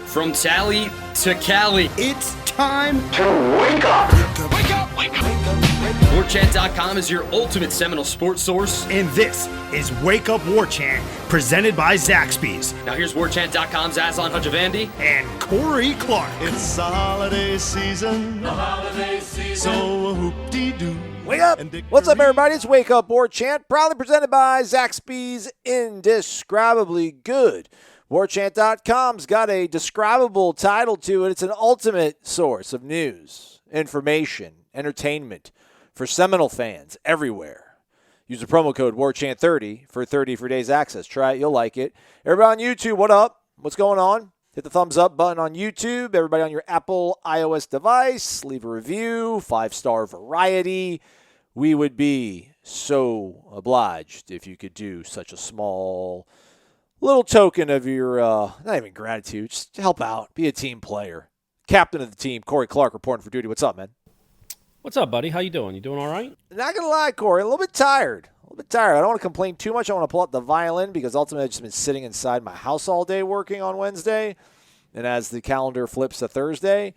From Tally to Cali, It's time to wake up. Wake up! Wake up! Warchant.com is your ultimate Seminole sports source. And this is Wake Up Warchant, presented by Zaxby's Now here's Warchant.com's Aslan Hajavandi and Corey Clark. It's the holiday season. So whoop-dee-doo. Wake up! What's up, everybody? It's Wake Up Warchant, proudly presented by Zaxby's Indescribably Good. Warchant.com's got a describable title to it. It's an ultimate source of news, information, entertainment for Seminole fans everywhere. Use the promo code WARCHANT30 for 30 for days access. Try it. You'll like it. Everybody on YouTube, what up? What's going on? Hit the thumbs up button on YouTube. Everybody on your Apple iOS device, leave a review, 5-star variety. We would be so obliged if you could do such a small little token of your, not even gratitude, just help out, be a team player. Captain of the team, Corey Clark, reporting for duty. What's up, man? What's up, buddy? How you doing? You doing all right? Not going to lie, Corey, a little bit tired. I don't want to complain too much. I want to pull out the violin because ultimately I've just been sitting inside my house all day working on Wednesday. And as the calendar flips to Thursday,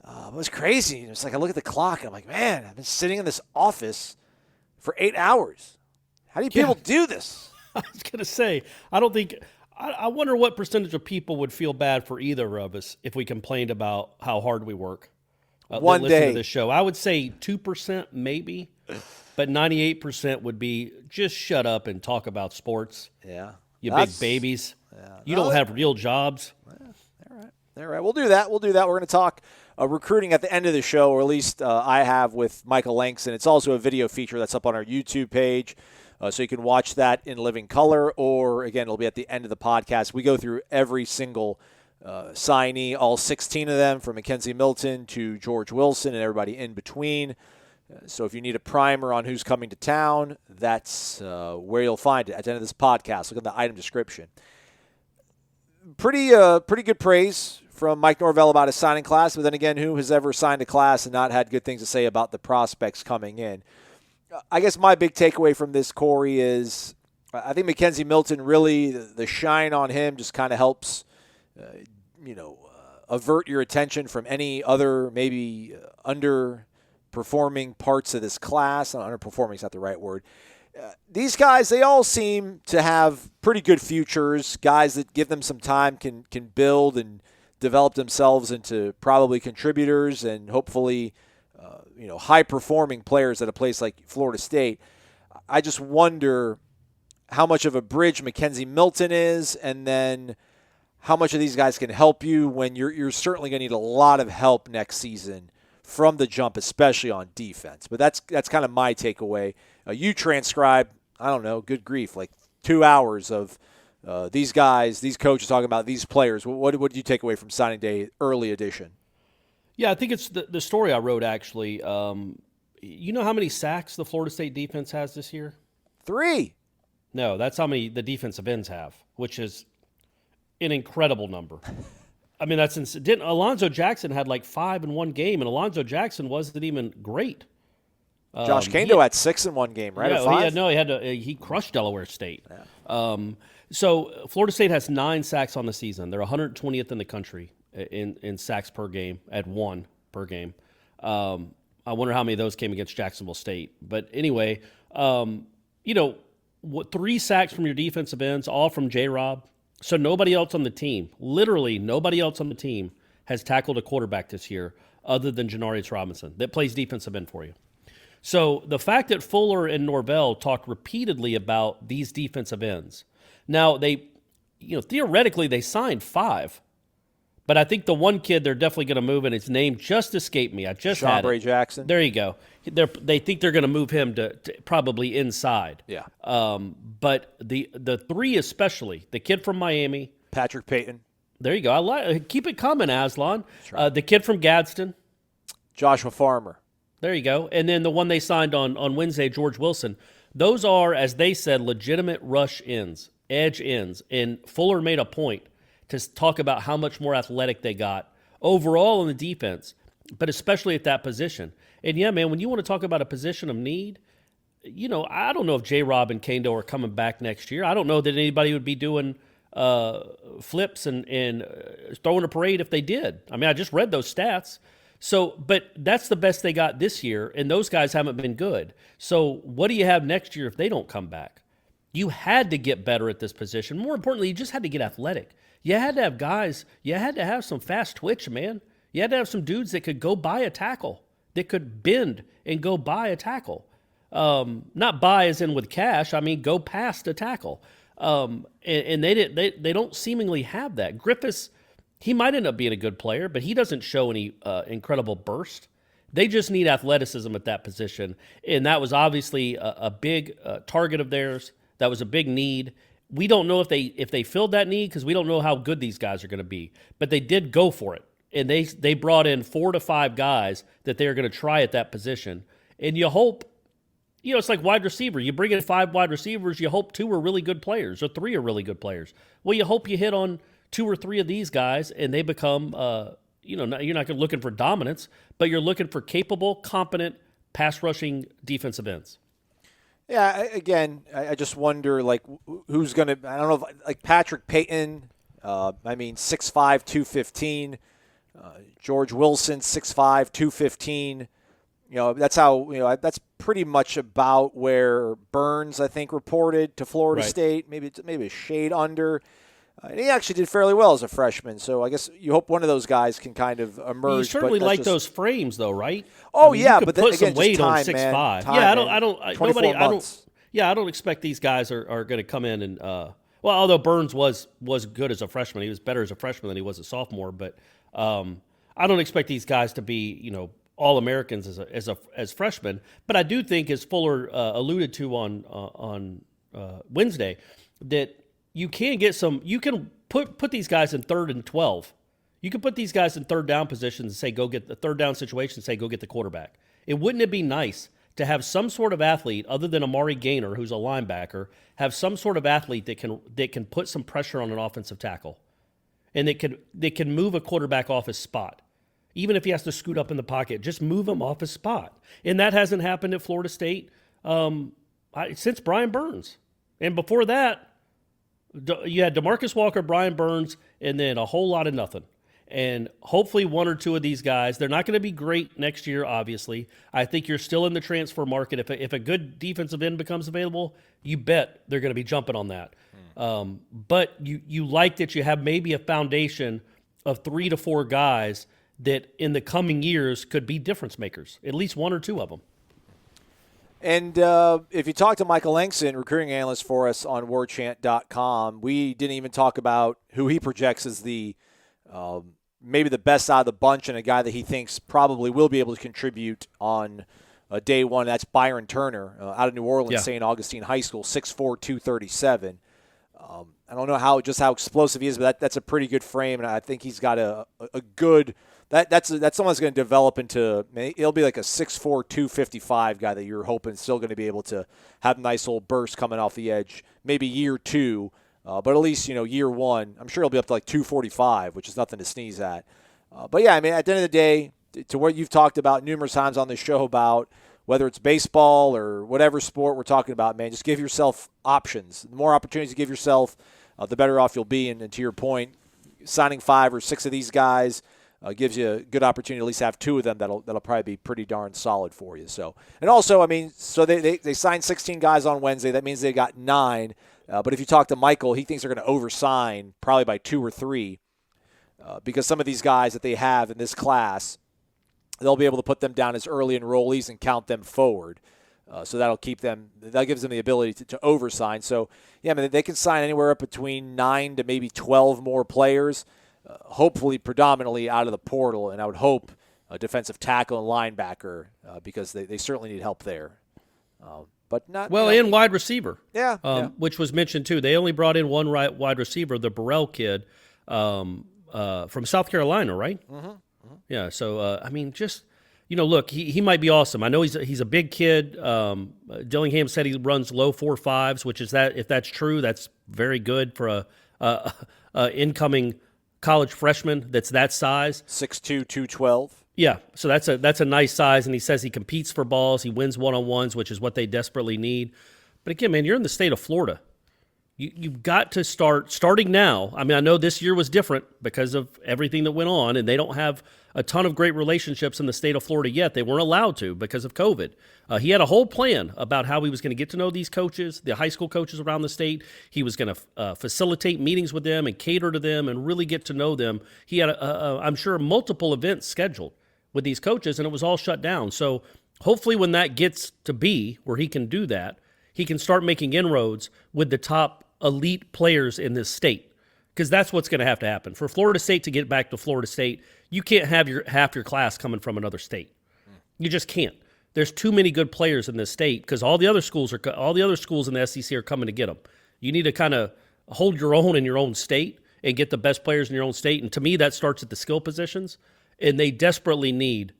it was crazy. It's like I look at the clock and I'm like, man, I've been sitting in this office for 8 hours. How do you people do this? I was going to say, I wonder what percentage of people would feel bad for either of us if we complained about how hard we work. One listen day. to this show. I would say 2% maybe, but 98% would be just shut up and talk about sports. Yeah. You big babies. Yeah. You don't have real jobs. All right. We'll do that. We're going to talk recruiting at the end of the show, or at least I have with Michael Langston. It's also a video feature that's up on our YouTube page. So you can watch that in living color, or, again, it'll be at the end of the podcast. We go through every single signee, all 16 of them, from Mackenzie Milton to George Wilson and everybody in between. So if you need a primer on who's coming to town, that's where you'll find it at the end of this podcast. Look at the item description. Pretty good praise from Mike Norvell about his signing class, but then again, who has ever signed a class and not had good things to say about the prospects coming in? I guess my big takeaway from this, Corey, is I think Mackenzie Milton really, the shine on him just kind of helps, avert your attention from any other maybe underperforming parts of this class. Underperforming is not the right word. These guys, they all seem to have pretty good futures. Guys that give them some time can build and develop themselves into probably contributors and hopefully high-performing players at a place like Florida State. I just wonder how much of a bridge Mackenzie Milton is, and then how much of these guys can help you when you're certainly going to need a lot of help next season from the jump, especially on defense. But that's kind of my takeaway. You transcribed, I don't know, good grief, like 2 hours of these guys, these coaches talking about these players. What did you take away from signing day early edition? Yeah, I think it's the story I wrote, actually. You know how many sacks the Florida State defense has this year? 3. No, that's how many the defensive ends have, which is an incredible number. I mean, that's insane. Alonzo Jackson had like 5 in one game, and Alonzo Jackson wasn't even great. Josh Kando had 6 in one game, right? Yeah, he crushed Delaware State. Yeah. So Florida State has 9 sacks on the season. They're 120th in the country in sacks per game at 1 per game. I wonder how many of those came against Jacksonville State. But anyway, 3 sacks from your defensive ends, all from J-Rob. So nobody else on the team, literally nobody else on the team, has tackled a quarterback this year other than Janarius Robinson that plays defensive end for you. So the fact that Fuller and Norvell talked repeatedly about these defensive ends. Now, theoretically they signed 5. But I think the one kid they're definitely going to move, and his name just escaped me. I just had it. Jackson. There you go. They think they're going to move him to probably inside. Yeah. But the 3 especially, the kid from Miami, Patrick Payton. There you go. Keep it coming, Aslan. Right. The kid from Gadsden, Joshua Farmer. There you go. And then the one they signed on Wednesday, George Wilson. Those are, as they said, legitimate rush ends, edge ends. And Fuller made a point to talk about how much more athletic they got overall in the defense, but especially at that position. And yeah, man, when you want to talk about a position of need, I don't know if J-Rob and Kando are coming back next year. I don't know that anybody would be doing flips and throwing a parade if they did. I mean, I just read those stats. So, but that's the best they got this year, and those guys haven't been good. So what do you have next year if they don't come back? You had to get better at this position. More importantly, you just had to get athletic. You had to have guys, you had to have some fast twitch, man. You had to have some dudes that could go buy a tackle, that could bend and go buy a tackle. Not buy as in with cash, I mean go past a tackle. And they don't seemingly have that. Griffiths, he might end up being a good player, but he doesn't show any incredible burst. They just need athleticism at that position, and that was obviously a big target of theirs. That was a big need. We don't know if they filled that need because we don't know how good these guys are going to be, but they did go for it, and they brought in 4 to 5 guys that they are going to try at that position, and you hope. It's like wide receiver. You bring in 5 wide receivers, you hope 2 are really good players or 3 are really good players. Well, you hope you hit on 2 or 3 of these guys and they become, you're not looking for dominance, but you're looking for capable, competent, pass-rushing defensive ends. Yeah, again, I just wonder, like, who's going to – I don't know, like Patrick Payton, 6'5", 215. George Wilson, 6'5", 215. That's how, that's pretty much about where Burns, I think, reported to Florida State, maybe a shade under. And he actually did fairly well as a freshman, so I guess you hope one of those guys can kind of emerge. You certainly like those frames, though, right? Oh, you but then put again, some weight just time, on 6'5". Man. I don't expect these guys are going to come in and although Burns was good as a freshman, he was better as a freshman than he was a sophomore, but I don't expect these guys to be, All-Americans as freshmen, but I do think, as Fuller alluded to on Wednesday, that you can get some. You can put these guys in 3rd and 12. You can put these guys in third down positions and say go get the third down situation and say go get the quarterback. Wouldn't it be nice to have some sort of athlete other than Amari Gaynor, who's a linebacker, have some sort of athlete that can put some pressure on an offensive tackle, and that can move a quarterback off his spot. Even if he has to scoot up in the pocket, just move him off his spot. And that hasn't happened at Florida State since Brian Burns. And before that, you had DeMarcus Walker, Brian Burns, and then a whole lot of nothing. And hopefully 1 or 2 of these guys, they're not going to be great next year, obviously. I think you're still in the transfer market. If a good defensive end becomes available, you bet they're going to be jumping on that. But you like that you have maybe a foundation of 3 to 4 guys that in the coming years could be difference makers, at least 1 or 2 of them. And if you talk to Michael Langston, recruiting analyst for us on warchant.com, we didn't even talk about who he projects as the maybe the best out of the bunch and a guy that he thinks probably will be able to contribute on day one. That's Byron Turner out of New Orleans, St. Augustine High School, 6'4", 237. I don't know how explosive he is, but that's a pretty good frame, and I think he's got a good – that's someone that's going to develop into – it'll be like a 6'4", 255 guy that you're hoping still going to be able to have a nice little burst coming off the edge, maybe year 2. But at least, year 1, I'm sure he'll be up to like 245, which is nothing to sneeze at. But, yeah, I mean, at the end of the day, to what you've talked about numerous times on this show about whether it's baseball or whatever sport we're talking about, man, just give yourself options. The more opportunities you give yourself, the better off you'll be. And to your point, signing 5 or 6 of these guys gives you a good opportunity to at least have 2 of them that'll probably be pretty darn solid for you. So, and also, I mean, so they signed 16 guys on Wednesday. That means they got 9. But if you talk to Michael, he thinks they're going to oversign probably by 2 or 3 because some of these guys that they have in this class, they'll be able to put them down as early enrollees and count them forward. So that gives them the ability to oversign. So, yeah, I mean, they can sign anywhere up between 9 to maybe 12 more players, hopefully predominantly out of the portal, and I would hope a defensive tackle and linebacker because they certainly need help there. But not and wide receiver. Yeah, which was mentioned too. They only brought in one wide receiver, the Burrell kid from South Carolina, right? Mm-hmm. Mm-hmm. Yeah. So I mean, just look, he might be awesome. I know he's a big kid. Dillingham said he runs low 4.5s, which is if that's true, that's very good for a incoming college freshman that's that size. 6'2", 212. Yeah, so that's a nice size, and he says he competes for balls, he wins one-on-ones, which is what they desperately need. But again, man, you're in the state of Florida. You've got to starting now. I mean, I know this year was different because of everything that went on, and they don't have a ton of great relationships in the state of Florida yet. They weren't allowed to because of COVID. He had a whole plan about how he was going to get to know these coaches, the high school coaches around the state. He was going to facilitate meetings with them and cater to them and really get to know them. He had, I'm sure, multiple events scheduled with these coaches, and it was all shut down. So hopefully when that gets to be where he can do that, he can start making inroads with the top elite players in this state, because that's what's going to have to happen. For Florida State to get back to Florida State, you can't have half your class coming from another state. You just can't. There's too many good players in this state because all the other schools in the SEC are coming to get them. You need to kind of hold your own in your own state and get the best players in your own state. And to me, that starts at the skill positions, and they desperately need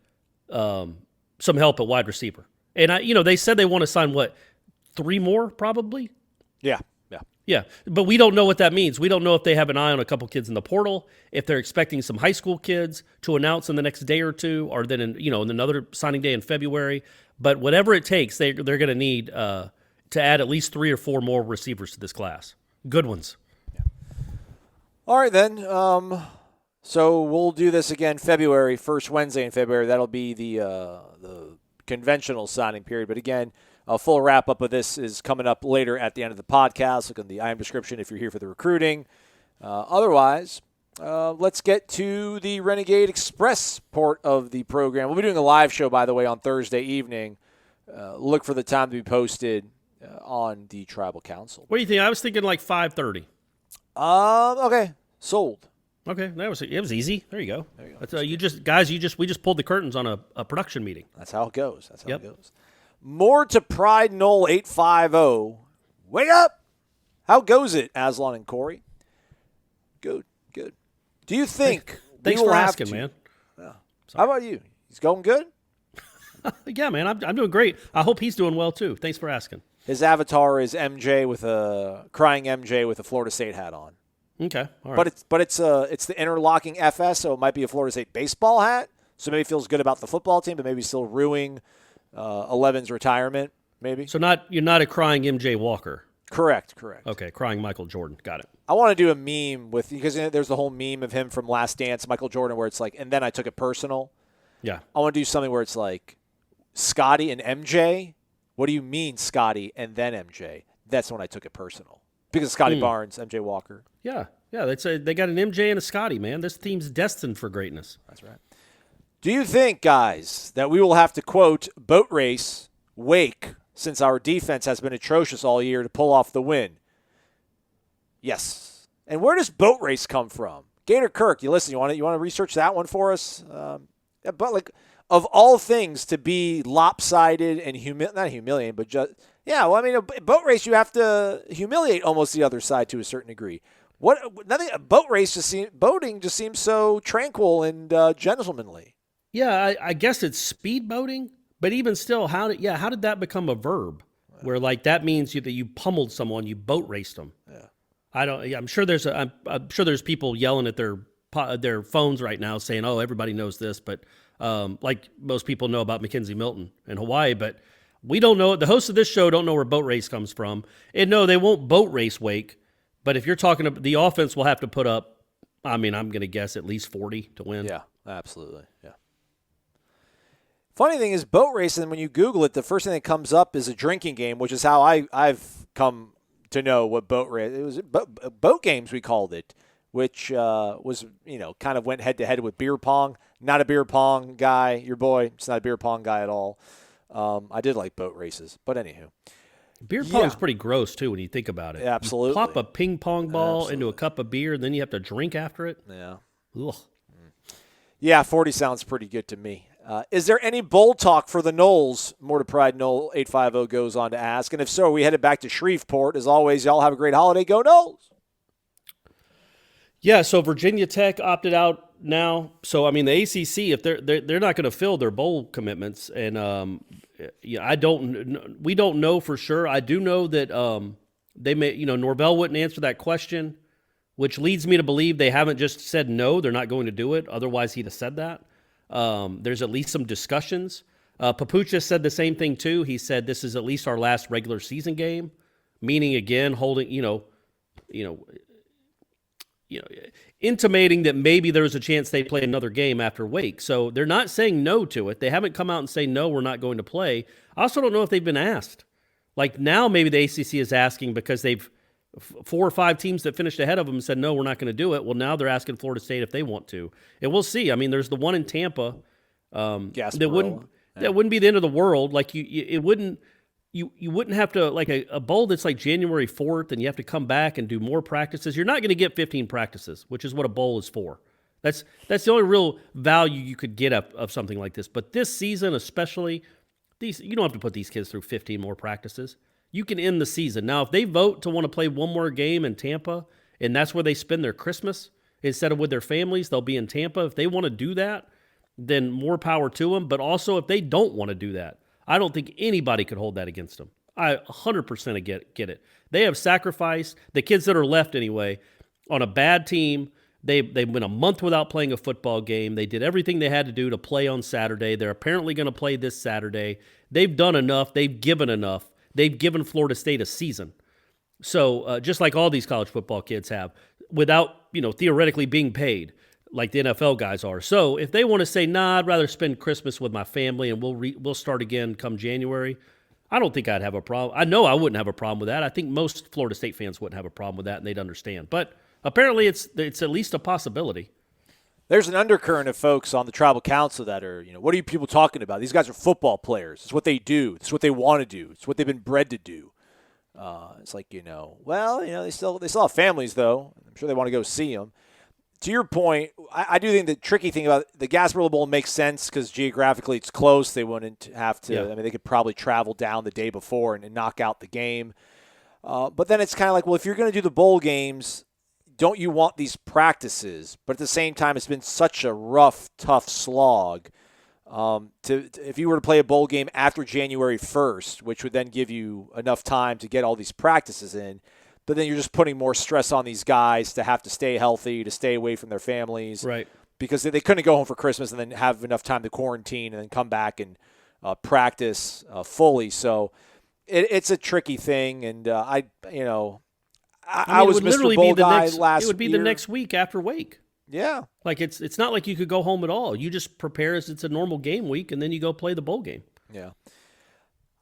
some help at wide receiver. And they said they want to sign 3 more probably. Yeah, but we don't know what that means. We don't know if they have an eye on a couple kids in the portal, if they're expecting some high school kids to announce in the next day or two, or then in another signing day in February. But whatever it takes, they're going to need to add at least 3 or 4 more receivers to this class. Good ones. Yeah. All right, then. So we'll do this again February, first Wednesday in February. That'll be the conventional signing period. But again, a full wrap-up of this is coming up later at the end of the podcast. Look in the IM description if you're here for the recruiting. Otherwise, let's get to the Renegade Express part of the program. We'll be doing a live show, by the way, on Thursday evening. Look for the time to be posted on the Tribal Council. What do you think? I was thinking like 5:30. Okay. Sold. Okay, it was easy. There you go. We just pulled the curtains on a production meeting. That's how it goes. It goes. More to Pride Nole 850. Wake up! How goes it, Aslan and Corey? Good. Do you think Thanks for asking, man. Yeah. How about you? He's going good? Yeah, man. I'm doing great. I hope he's doing well too. Thanks for asking. His avatar is MJ with a crying MJ with a Florida State hat on. Okay, all right. But it's the interlocking FS, so it might be a Florida State baseball hat. So maybe he feels good about the football team, but maybe still ruining 11's retirement, maybe. So you're not a crying MJ Walker. Correct. Okay, crying Michael Jordan. Got it. I want to do a meme because there's the whole meme of him from Last Dance, Michael Jordan, where it's like, and then I took it personal. Yeah. I want to do something where it's like, Scotty and MJ. What do you mean, Scotty and then MJ? That's when I took it personal because Scotty Barnes, MJ Walker. Yeah. They got an MJ and a Scotty, man. This team's destined for greatness. That's right. Do you think, guys, that we will have to, quote, boat race Wake since our defense has been atrocious all year to pull off the win? Yes. And where does boat race come from? Gator Kirk, you listen, you want to research that one for us? But, like, of all things to be lopsided and not humiliating, but just, a boat race, you have to humiliate almost the other side to a certain degree. A boating just seems so tranquil and gentlemanly. Yeah, I guess it's speed boating, but even still, how did that become a verb? Yeah. Where like that means that you pummeled someone, you boat raced them. Yeah. I'm sure there's people yelling at their phones right now saying, "Oh, everybody knows this," but like most people know about Mackenzie Milton in Hawaii, but we don't know. The hosts of this show don't know where boat race comes from, and no, they won't boat race Wake. But if you're talking about the offense, will have to put up. I mean, I'm going to guess at least 40 to win. Yeah, absolutely. Yeah. Funny thing is, boat racing, when you Google it, the first thing that comes up is a drinking game, which is how I've come to know what boat race. It was boat games, we called it, which was, kind of went head-to-head with beer pong. Not a beer pong guy. Your boy, it's not a beer pong guy at all. I did like boat races, but anywho. Beer pong's pretty gross, too, when you think about it. Yeah, absolutely. You plop a ping pong ball into a cup of beer, and then you have to drink after it. Yeah. Ugh. Yeah, 40 sounds pretty good to me. Is there any bowl talk for the Noles? More to Pride Nole 850 goes on to ask. And if so, we headed back to Shreveport. As always, y'all have a great holiday. Go Noles! Yeah, so Virginia Tech opted out now. So, I mean, the ACC, if they're not going to fill their bowl commitments, and we don't know for sure. I do know that they may, Norvell wouldn't answer that question, which leads me to believe they haven't just said no, they're not going to do it. Otherwise, he'd have said that. There's at least some discussions. Papucha said the same thing too. He said this is at least our last regular season game, meaning again holding, intimating that maybe there's a chance they play another game after Wake. So they're not saying no to it. They haven't come out and say, no, we're not going to play. I also don't know if they've been asked. Like now maybe the ACC is asking because they've 4 or 5 teams that finished ahead of them and said, no, we're not going to do it. Well, now they're asking Florida State if they want to. And we'll see. I mean, there's the one in Tampa that wouldn't be the end of the world. Like you wouldn't have to, like a bowl that's like January 4th and you have to come back and do more practices. You're not going to get 15 practices, which is what a bowl is for. That's the only real value you could get of something like this. But this season especially, you don't have to put these kids through 15 more practices. You can end the season. Now, if they vote to want to play one more game in Tampa, and that's where they spend their Christmas, instead of with their families, they'll be in Tampa. If they want to do that, then more power to them. But also, if they don't want to do that, I don't think anybody could hold that against them. I 100% get it. They have sacrificed, the kids that are left anyway, on a bad team. They went a month without playing a football game. They did everything they had to do to play on Saturday. They're apparently going to play this Saturday. They've done enough. They've given enough. They've given Florida State a season. So just like all these college football kids have, without theoretically being paid like the NFL guys are. So if they want to say, nah, I'd rather spend Christmas with my family and we'll start again come January, I don't think I'd have a problem. I know I wouldn't have a problem with that. I think most Florida State fans wouldn't have a problem with that, and they'd understand. But apparently it's at least a possibility. There's an undercurrent of folks on the tribal council that are, what are you people talking about? These guys are football players. It's what they do. It's what they want to do. It's what they've been bred to do. It's like, they still have families, though. I'm sure they want to go see them. To your point, I do think the tricky thing about the Gasparilla Bowl makes sense because geographically it's close. They wouldn't have to. Yeah. I mean, they could probably travel down the day before and knock out the game. But then it's kind of like, well, if you're going to do the bowl games, don't you want these practices? But at the same time, it's been such a rough, tough slog. If you were to play a bowl game after January 1st, which would then give you enough time to get all these practices in, but then you're just putting more stress on these guys to have to stay healthy, to stay away from their families. Right. Because they couldn't go home for Christmas and then have enough time to quarantine and then come back and practice fully. So it's a tricky thing. And I was Mr. Bowl guy last year. It would be the next week after Wake. Yeah. Like it's not like you could go home at all. You just prepare as it's a normal game week, and then you go play the bowl game. Yeah.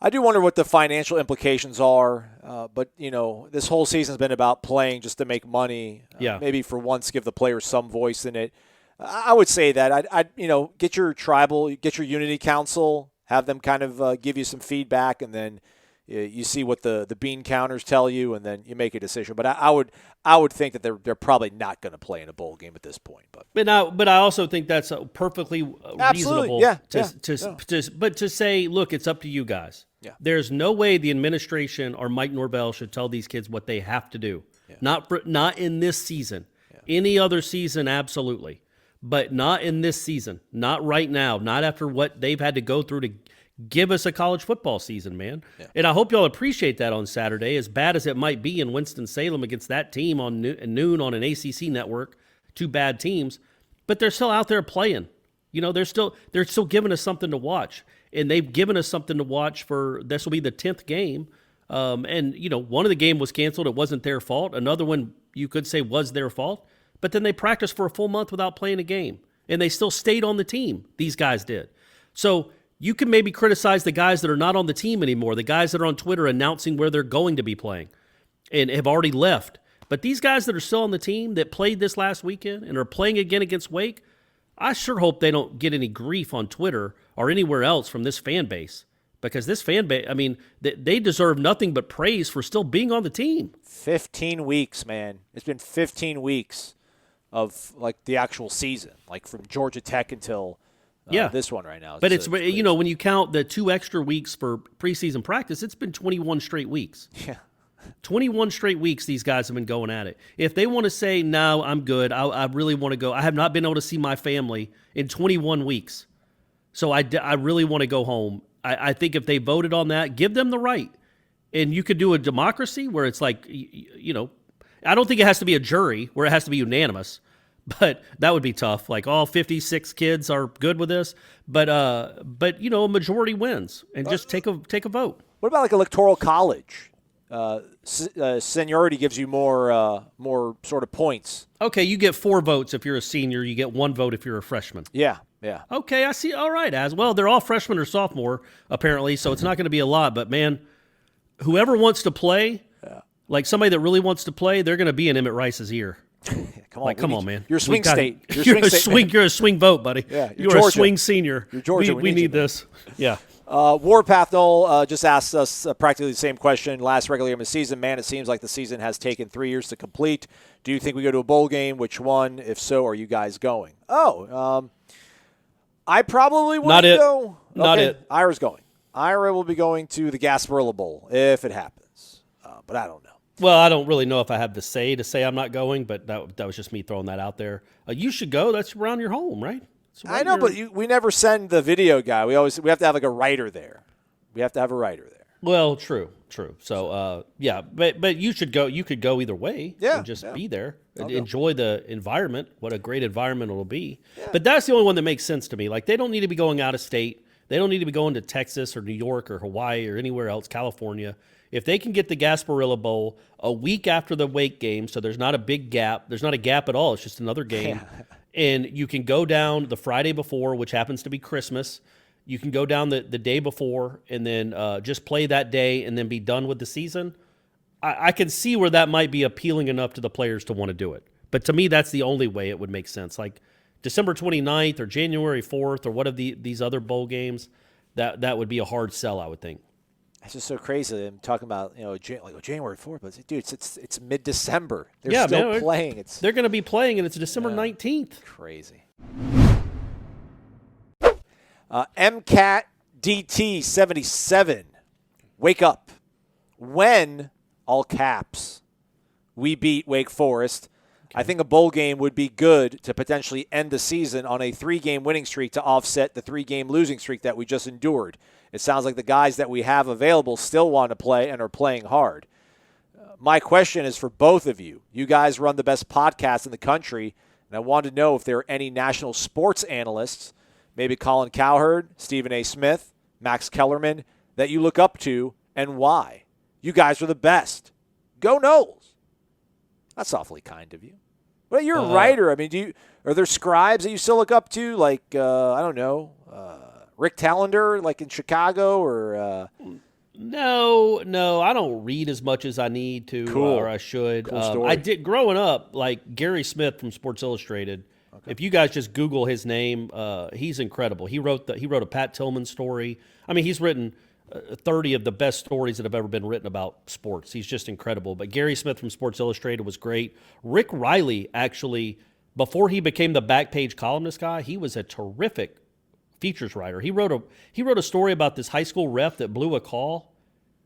I do wonder what the financial implications are, but, this whole season's been about playing just to make money. Maybe for once give the players some voice in it. I would say that. I'd get your unity council, have them kind of give you some feedback, and then you see what the bean counters tell you, and then you make a decision. But I would think that they're probably not going to play in a bowl game at this point. But I also think that's perfectly reasonable. Yeah. But to say, look, it's up to you guys. Yeah. There's no way the administration or Mike Norvell should tell these kids what they have to do. Yeah. Not in this season. Yeah. Any other season, absolutely. But not in this season. Not right now. Not after what they've had to go through to give us a college football season, man. Yeah. And I hope y'all appreciate that on Saturday, as bad as it might be in Winston-Salem against that team on noon on an ACC network, 2 bad teams, but they're still out there playing. They're still giving us something to watch, and they've given us something to watch for. This will be the 10th game, and one of the game was canceled. It wasn't their fault. Another one you could say was their fault, but then they practiced for a full month without playing a game, and they still stayed on the team. These guys did. So you can maybe criticize the guys that are not on the team anymore, the guys that are on Twitter announcing where they're going to be playing and have already left. But these guys that are still on the team that played this last weekend and are playing again against Wake, I sure hope they don't get any grief on Twitter or anywhere else from this fan base, because this fan base, I mean, they deserve nothing but praise for still being on the team. 15 weeks, man. It's been 15 weeks of, like, the actual season, like from Georgia Tech until this one right now. But it's when you count the 2 extra weeks for preseason practice, it's been 21 straight weeks. Yeah. 21 straight weeks these guys have been going at it. If they want to say, no, I'm good, I really want to go. I have not been able to see my family in 21 weeks. So I really want to go home. I think if they voted on that, give them the right. And you could do a democracy where it's like, I don't think it has to be a jury where it has to be unanimous. But that would be tough. Like all 56 kids are good with this, but a majority wins, and just take a vote. What about like electoral college? Seniority gives you more sort of points. Okay, you get 4 votes if you're a senior. You get 1 vote if you're a freshman. Yeah. Okay, I see. All right, as well. They're all freshmen or sophomore, apparently, so it's not going to be a lot. But, man, whoever wants to play, like somebody that really wants to play, they're going to be in Emmett Rice's ear. Come on, man. You're a swing state. You're a swing vote, buddy. Yeah, you're a swing senior. You're Georgia. We need this. Yeah. Warpath Noel just asked us practically the same question. Last regular game of the season, man, it seems like the season has taken 3 years to complete. Do you think we go to a bowl game? Which one? If so, are you guys going? I probably wouldn't go. Not it. Ira's going. Ira will be going to the Gasparilla Bowl if it happens, but I don't know. Well, I don't really know if I have the say to say I'm not going, but that was just me throwing that out there. You should go. That's around your home, right? I know, but we never send the video guy. We have to have like a writer there. We have to have a writer there. Well, true. So, but you should go. You could go either way. Yeah, and just be there. I'll Enjoy the environment. What a great environment it'll be. Yeah. But that's the only one that makes sense to me. Like, they don't need to be going out of state. They don't need to be going to Texas or New York or Hawaii or anywhere else, California. If they can get the Gasparilla Bowl a week after the Wake game, so there's not a big gap. There's not a gap at all. It's just another game. And you can go down the Friday before, which happens to be Christmas. You can go down the day before and then just play that day and then be done with the season. I can see where that might be appealing enough to the players to want to do it. But to me, that's the only way it would make sense. Like December 29th or January 4th or one of these other bowl games, that would be a hard sell, I would think. It's just so crazy. I'm talking about January 4th, but dude, it's mid-December. They're still playing. They're going to be playing, and it's December 19th. Crazy. MCAT DT 77. Wake up. When, all caps, we beat Wake Forest, I think a bowl game would be good to potentially end the season on a 3-game winning streak to offset the 3-game losing streak that we just endured. It sounds like the guys that we have available still want to play and are playing hard. My question is for both of you. You guys run the best podcast in the country, and I want to know if there are any national sports analysts, maybe Colin Cowherd, Stephen A. Smith, Max Kellerman, that you look up to and why. You guys are the best. Go Noles. That's awfully kind of you. Well, you're a writer. I mean, are there scribes that you still look up to? Like, I don't know, Rick Tallender, like in Chicago, or No, I don't read as much as I need to or I should. Cool story. I did growing up, like Gary Smith from Sports Illustrated. Okay. If you guys just Google his name, he's incredible. He wrote a Pat Tillman story. I mean, he's written 30 of the best stories that have ever been written about sports. He's just incredible. But Gary Smith from Sports Illustrated was great. Rick Riley, actually, before he became the back page columnist guy, he was a terrific features writer. He wrote a story about this high school ref that blew a call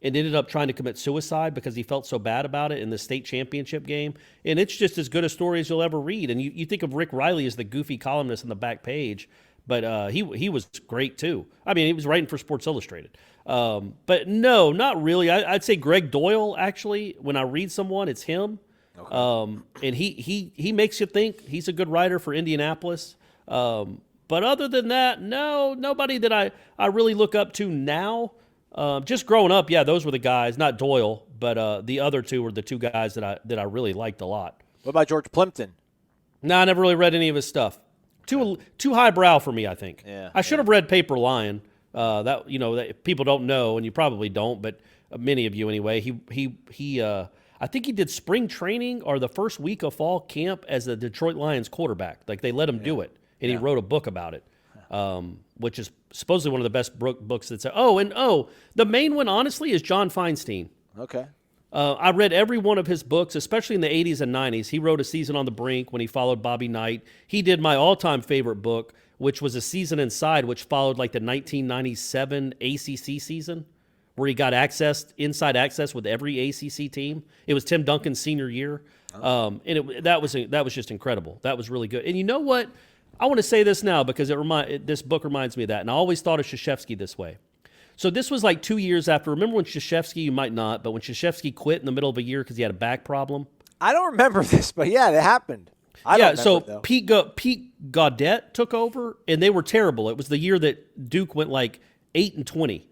and ended up trying to commit suicide because he felt so bad about it in the state championship game. And it's just as good a story as you'll ever read. And you think of Rick Riley as the goofy columnist on the back page, but he was great too. I mean, he was writing for Sports Illustrated. But no, not really. I'd say Greg Doyle, actually. When I read someone, it's him. Okay. And he makes you think. He's a good writer for Indianapolis. But other than that, no, nobody that I really look up to now. Just growing up, yeah, those were the guys, not Doyle, but the other two were the two guys that I really liked a lot. What about George Plimpton? No, I never really read any of his stuff. Too highbrow for me, I think. Yeah, I should have read Paper Lion. That people don't know, and you probably don't, but many of you anyway. He I think he did spring training or the first week of fall camp as the Detroit Lions quarterback. Like they let him do it, and he wrote a book about it, which is supposedly one of the best books that's. The main one, honestly, is John Feinstein. Okay. I read every one of his books, especially in the 80s and 90s. He wrote A Season on the Brink when he followed Bobby Knight. He did my all-time favorite book, which was A Season Inside, which followed like the 1997 ACC season, where he got inside access with every ACC team. It was Tim Duncan's senior year, and that was just incredible. That was really good. And you know what? I want to say this now because this book reminds me of that, and I always thought of Krzyzewski this way. So this was like 2 years after. Remember when Krzyzewski, you might not, but when Krzyzewski quit in the middle of a year because he had a back problem? I don't remember this, but yeah, it happened. Pete Gaudet took over, and they were terrible. It was the year that Duke went like 8-20.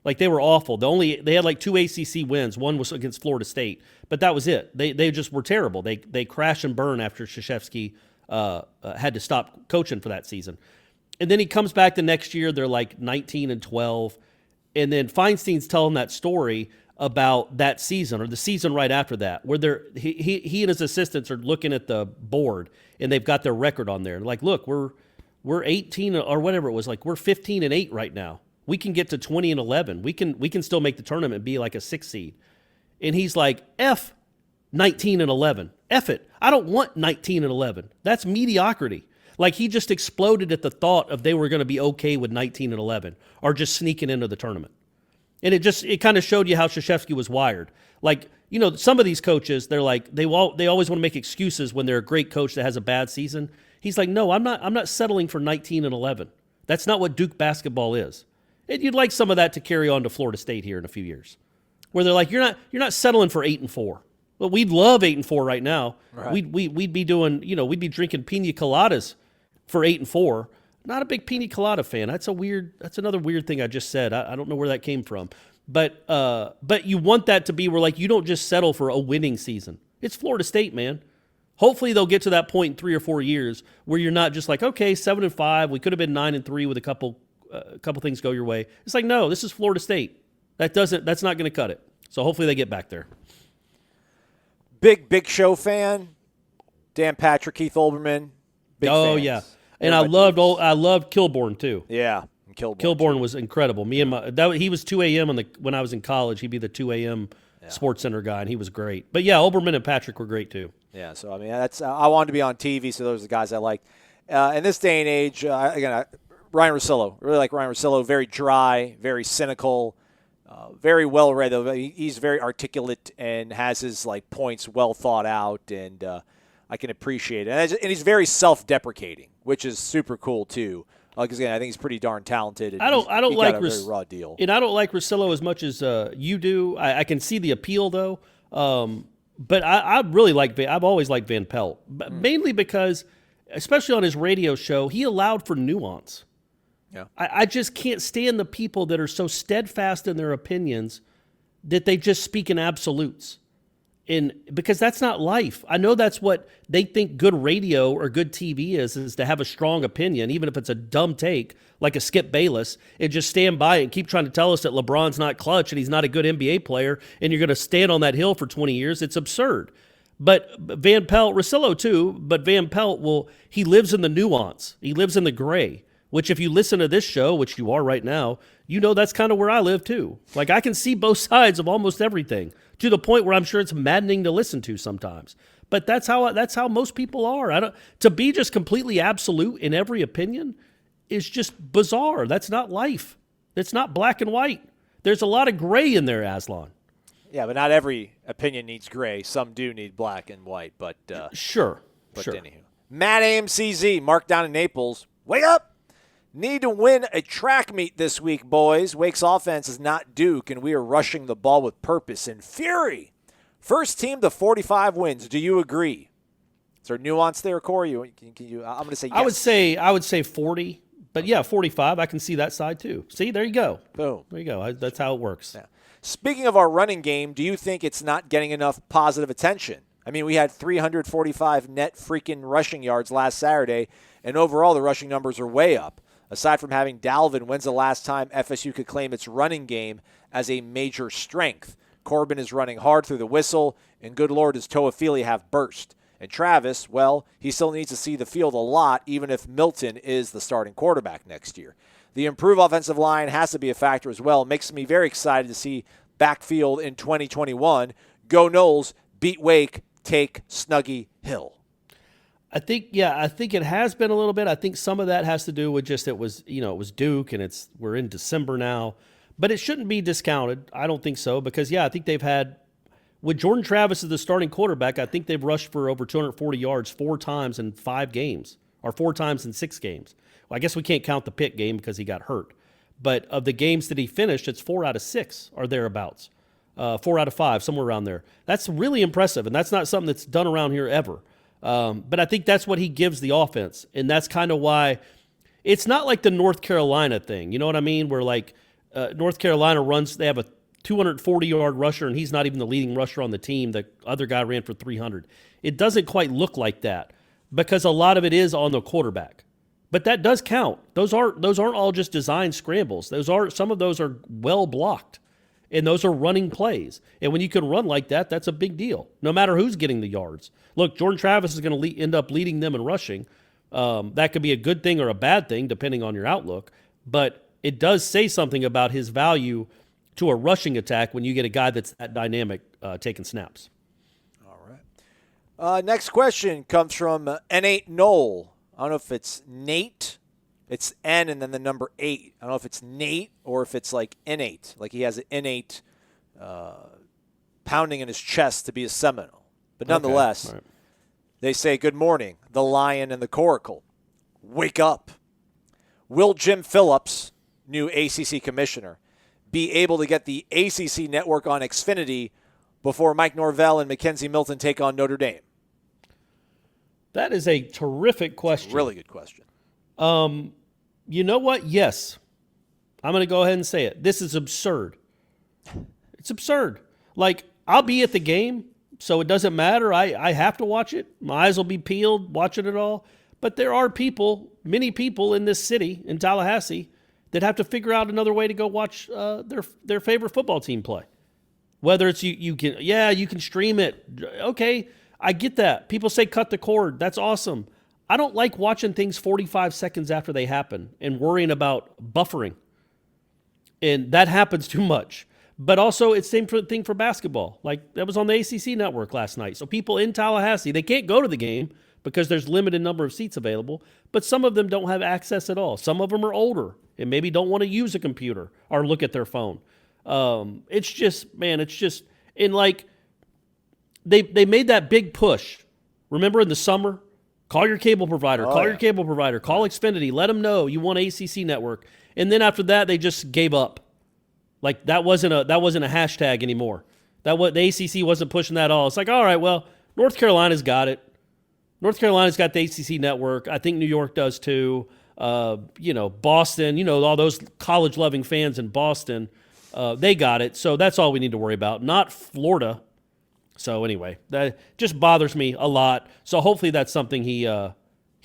Like, they were awful. They had like 2 ACC wins. One was against Florida State, but that was it. They just were terrible. They crash and burn after Krzyzewski had to stop coaching for that season. And then he comes back the next year. They're like 19-12, and then Feinstein's telling that story about that season or the season right after that, where he and his assistants are looking at the board and they've got their record on there. Like, look, we're 18 or whatever it was. Like, we're 15-8 right now. We can get to 20-11. We can still make the tournament and be like a 6 seed. And he's like, F 19-11. F it. I don't want 19-11. That's mediocrity. Like, he just exploded at the thought of they were going to be okay with 19-11 or just sneaking into the tournament. And it kind of showed you how Krzyzewski was wired. Like, you know, some of these coaches, they're like, they always want to make excuses when they're a great coach that has a bad season. He's like, no, I'm not settling for 19-11. That's not what Duke basketball is. And you'd like some of that to carry on to Florida State here in a few years, where they're like, you're not settling for 8-4. Well, we'd love 8-4 right now. Right. We'd be doing, you know, we'd be drinking pina coladas for 8-4. Not a big pina colada fan. That's another weird thing I just said. I don't know where that came from. But you want that to be where, like, you don't just settle for a winning season. It's Florida State, man. Hopefully they'll get to that point in 3 or 4 years where you're not just like, okay, 7-5. We could have been 9-3 with a couple things go your way. It's like, no, this is Florida State. That's not going to cut it. So hopefully they get back there. Big Show fan. Dan Patrick, Keith Olbermann. Big fans. Yeah. And I loved Kilborn too. Yeah, Kilborn was incredible. He was 2 a.m. when I was in college. He'd be the 2 a.m. Sports Center guy, and he was great. But yeah, Olbermann and Patrick were great too. Yeah, so I mean, that's I wanted to be on TV, so those are the guys I liked. In this day and age, Ryan Russillo, really like Ryan Russillo. Very dry, very cynical, very well read. Though he's very articulate and has his like points well thought out, and I can appreciate it. And he's very self-deprecating, which is super cool too. Because again, I think he's pretty darn talented. And I don't like a very raw deal. And I don't like Russillo as much as you do. I can see the appeal though. But I really like. I've always liked Van Pelt, mainly because, especially on his radio show, he allowed for nuance. Yeah. I just can't stand the people that are so steadfast in their opinions that they just speak in absolutes. Because that's not life. I know that's what they think good radio or good TV is to have a strong opinion, even if it's a dumb take, like a Skip Bayless, and just stand by it and keep trying to tell us that LeBron's not clutch and he's not a good NBA player, and you're going to stand on that hill for 20 years. It's absurd. But Van Pelt, Russillo too, but Van Pelt, he lives in the nuance. He lives in the gray, which if you listen to this show, which you are right now, you know that's kind of where I live too. Like, I can see both sides of almost everything, to the point where I'm sure it's maddening to listen to sometimes. But that's how most people are. To be just completely absolute in every opinion is just bizarre. That's not life. It's not black and white. There's a lot of gray in there, Aslan. Yeah, but not every opinion needs gray. Some do need black and white. But sure. Anywho, Matt AMCZ, Mark down in Naples. Wake up! Need to win a track meet this week, boys. Wake's offense is not Duke, and we are rushing the ball with purpose and fury. First team to 45 wins. Do you agree? Is there nuance there, Corey? I'm going to say yes. I would say 40, but yeah, 45. I can see that side too. See, there you go. Boom. There you go. That's how it works. Yeah. Speaking of our running game, do you think it's not getting enough positive attention? I mean, we had 345 net freaking rushing yards last Saturday, and overall the rushing numbers are way up. Aside from having Dalvin, when's the last time FSU could claim its running game as a major strength? Corbin is running hard through the whistle, and good Lord, does Toafili have burst? And Travis, well, he still needs to see the field a lot, even if Milton is the starting quarterback next year. The improved offensive line has to be a factor as well. It makes me very excited to see backfield in 2021. Go Noles, beat Wake, take Snuggy Hill. I think it has been a little bit. I think some of that has to do with just it was Duke, and we're in December now. But it shouldn't be discounted. I don't think so, because I think they've had, with Jordan Travis as the starting quarterback, I think they've rushed for over 240 yards 4 times in 5 games, or 4 times in 6 games. Well, I guess we can't count the Pitt game because he got hurt. But of the games that he finished, it's 4 out of 6 or thereabouts. 4 out of 5, somewhere around there. That's really impressive, and that's not something that's done around here ever. But I think that's what he gives the offense, and that's kind of why it's not like the North Carolina thing. You know what I mean? Where like North Carolina runs, they have a 240-yard rusher, and he's not even the leading rusher on the team. The other guy ran for 300. It doesn't quite look like that because a lot of it is on the quarterback. But that does count. Those aren't all just design scrambles. Some of those are well blocked, and those are running plays. And when you can run like that, that's a big deal, no matter who's getting the yards. Look, Jordan Travis is going to end up leading them in rushing. That could be a good thing or a bad thing, depending on your outlook. But it does say something about his value to a rushing attack when you get a guy that's that dynamic taking snaps. All right. Next question comes from N8 Nole. I don't know if it's Nate. It's N and then the number 8. I don't know if it's Nate or if it's like innate, like he has an innate pounding in his chest to be a Seminole. But nonetheless, Okay. Right. They say, good morning, the lion and the coracle. Wake up. Will Jim Phillips, new ACC commissioner, be able to get the ACC network on Xfinity before Mike Norvell and Mackenzie Milton take on Notre Dame? That is a terrific question. Really good question. You know what? Yes. I'm going to go ahead and say it. This is absurd. It's absurd. Like, I'll be at the game, so it doesn't matter. I have to watch it. My eyes will be peeled watching it all. But there are people, many people in this city, in Tallahassee, that have to figure out another way to go watch their favorite football team play. Whether it's you can stream it. Okay, I get that. People say cut the cord. That's awesome. I don't like watching things 45 seconds after they happen and worrying about buffering. And that happens too much. But also, it's the same thing for basketball. Like, that was on the ACC network last night. So people in Tallahassee, they can't go to the game because there's limited number of seats available. But some of them don't have access at all. Some of them are older and maybe don't want to use a computer or look at their phone. It's just, and like, they made that big push. Remember in the summer? Call your cable provider. Call Xfinity. Let them know you want ACC network. And then after that, they just gave up. Like, that wasn't a hashtag anymore. The ACC wasn't pushing that at all. It's like, all right, well, North Carolina's got it. North Carolina's got the ACC network. I think New York does too. Boston, all those college-loving fans in Boston, they got it. So that's all we need to worry about, not Florida. So anyway, that just bothers me a lot. So hopefully that's something he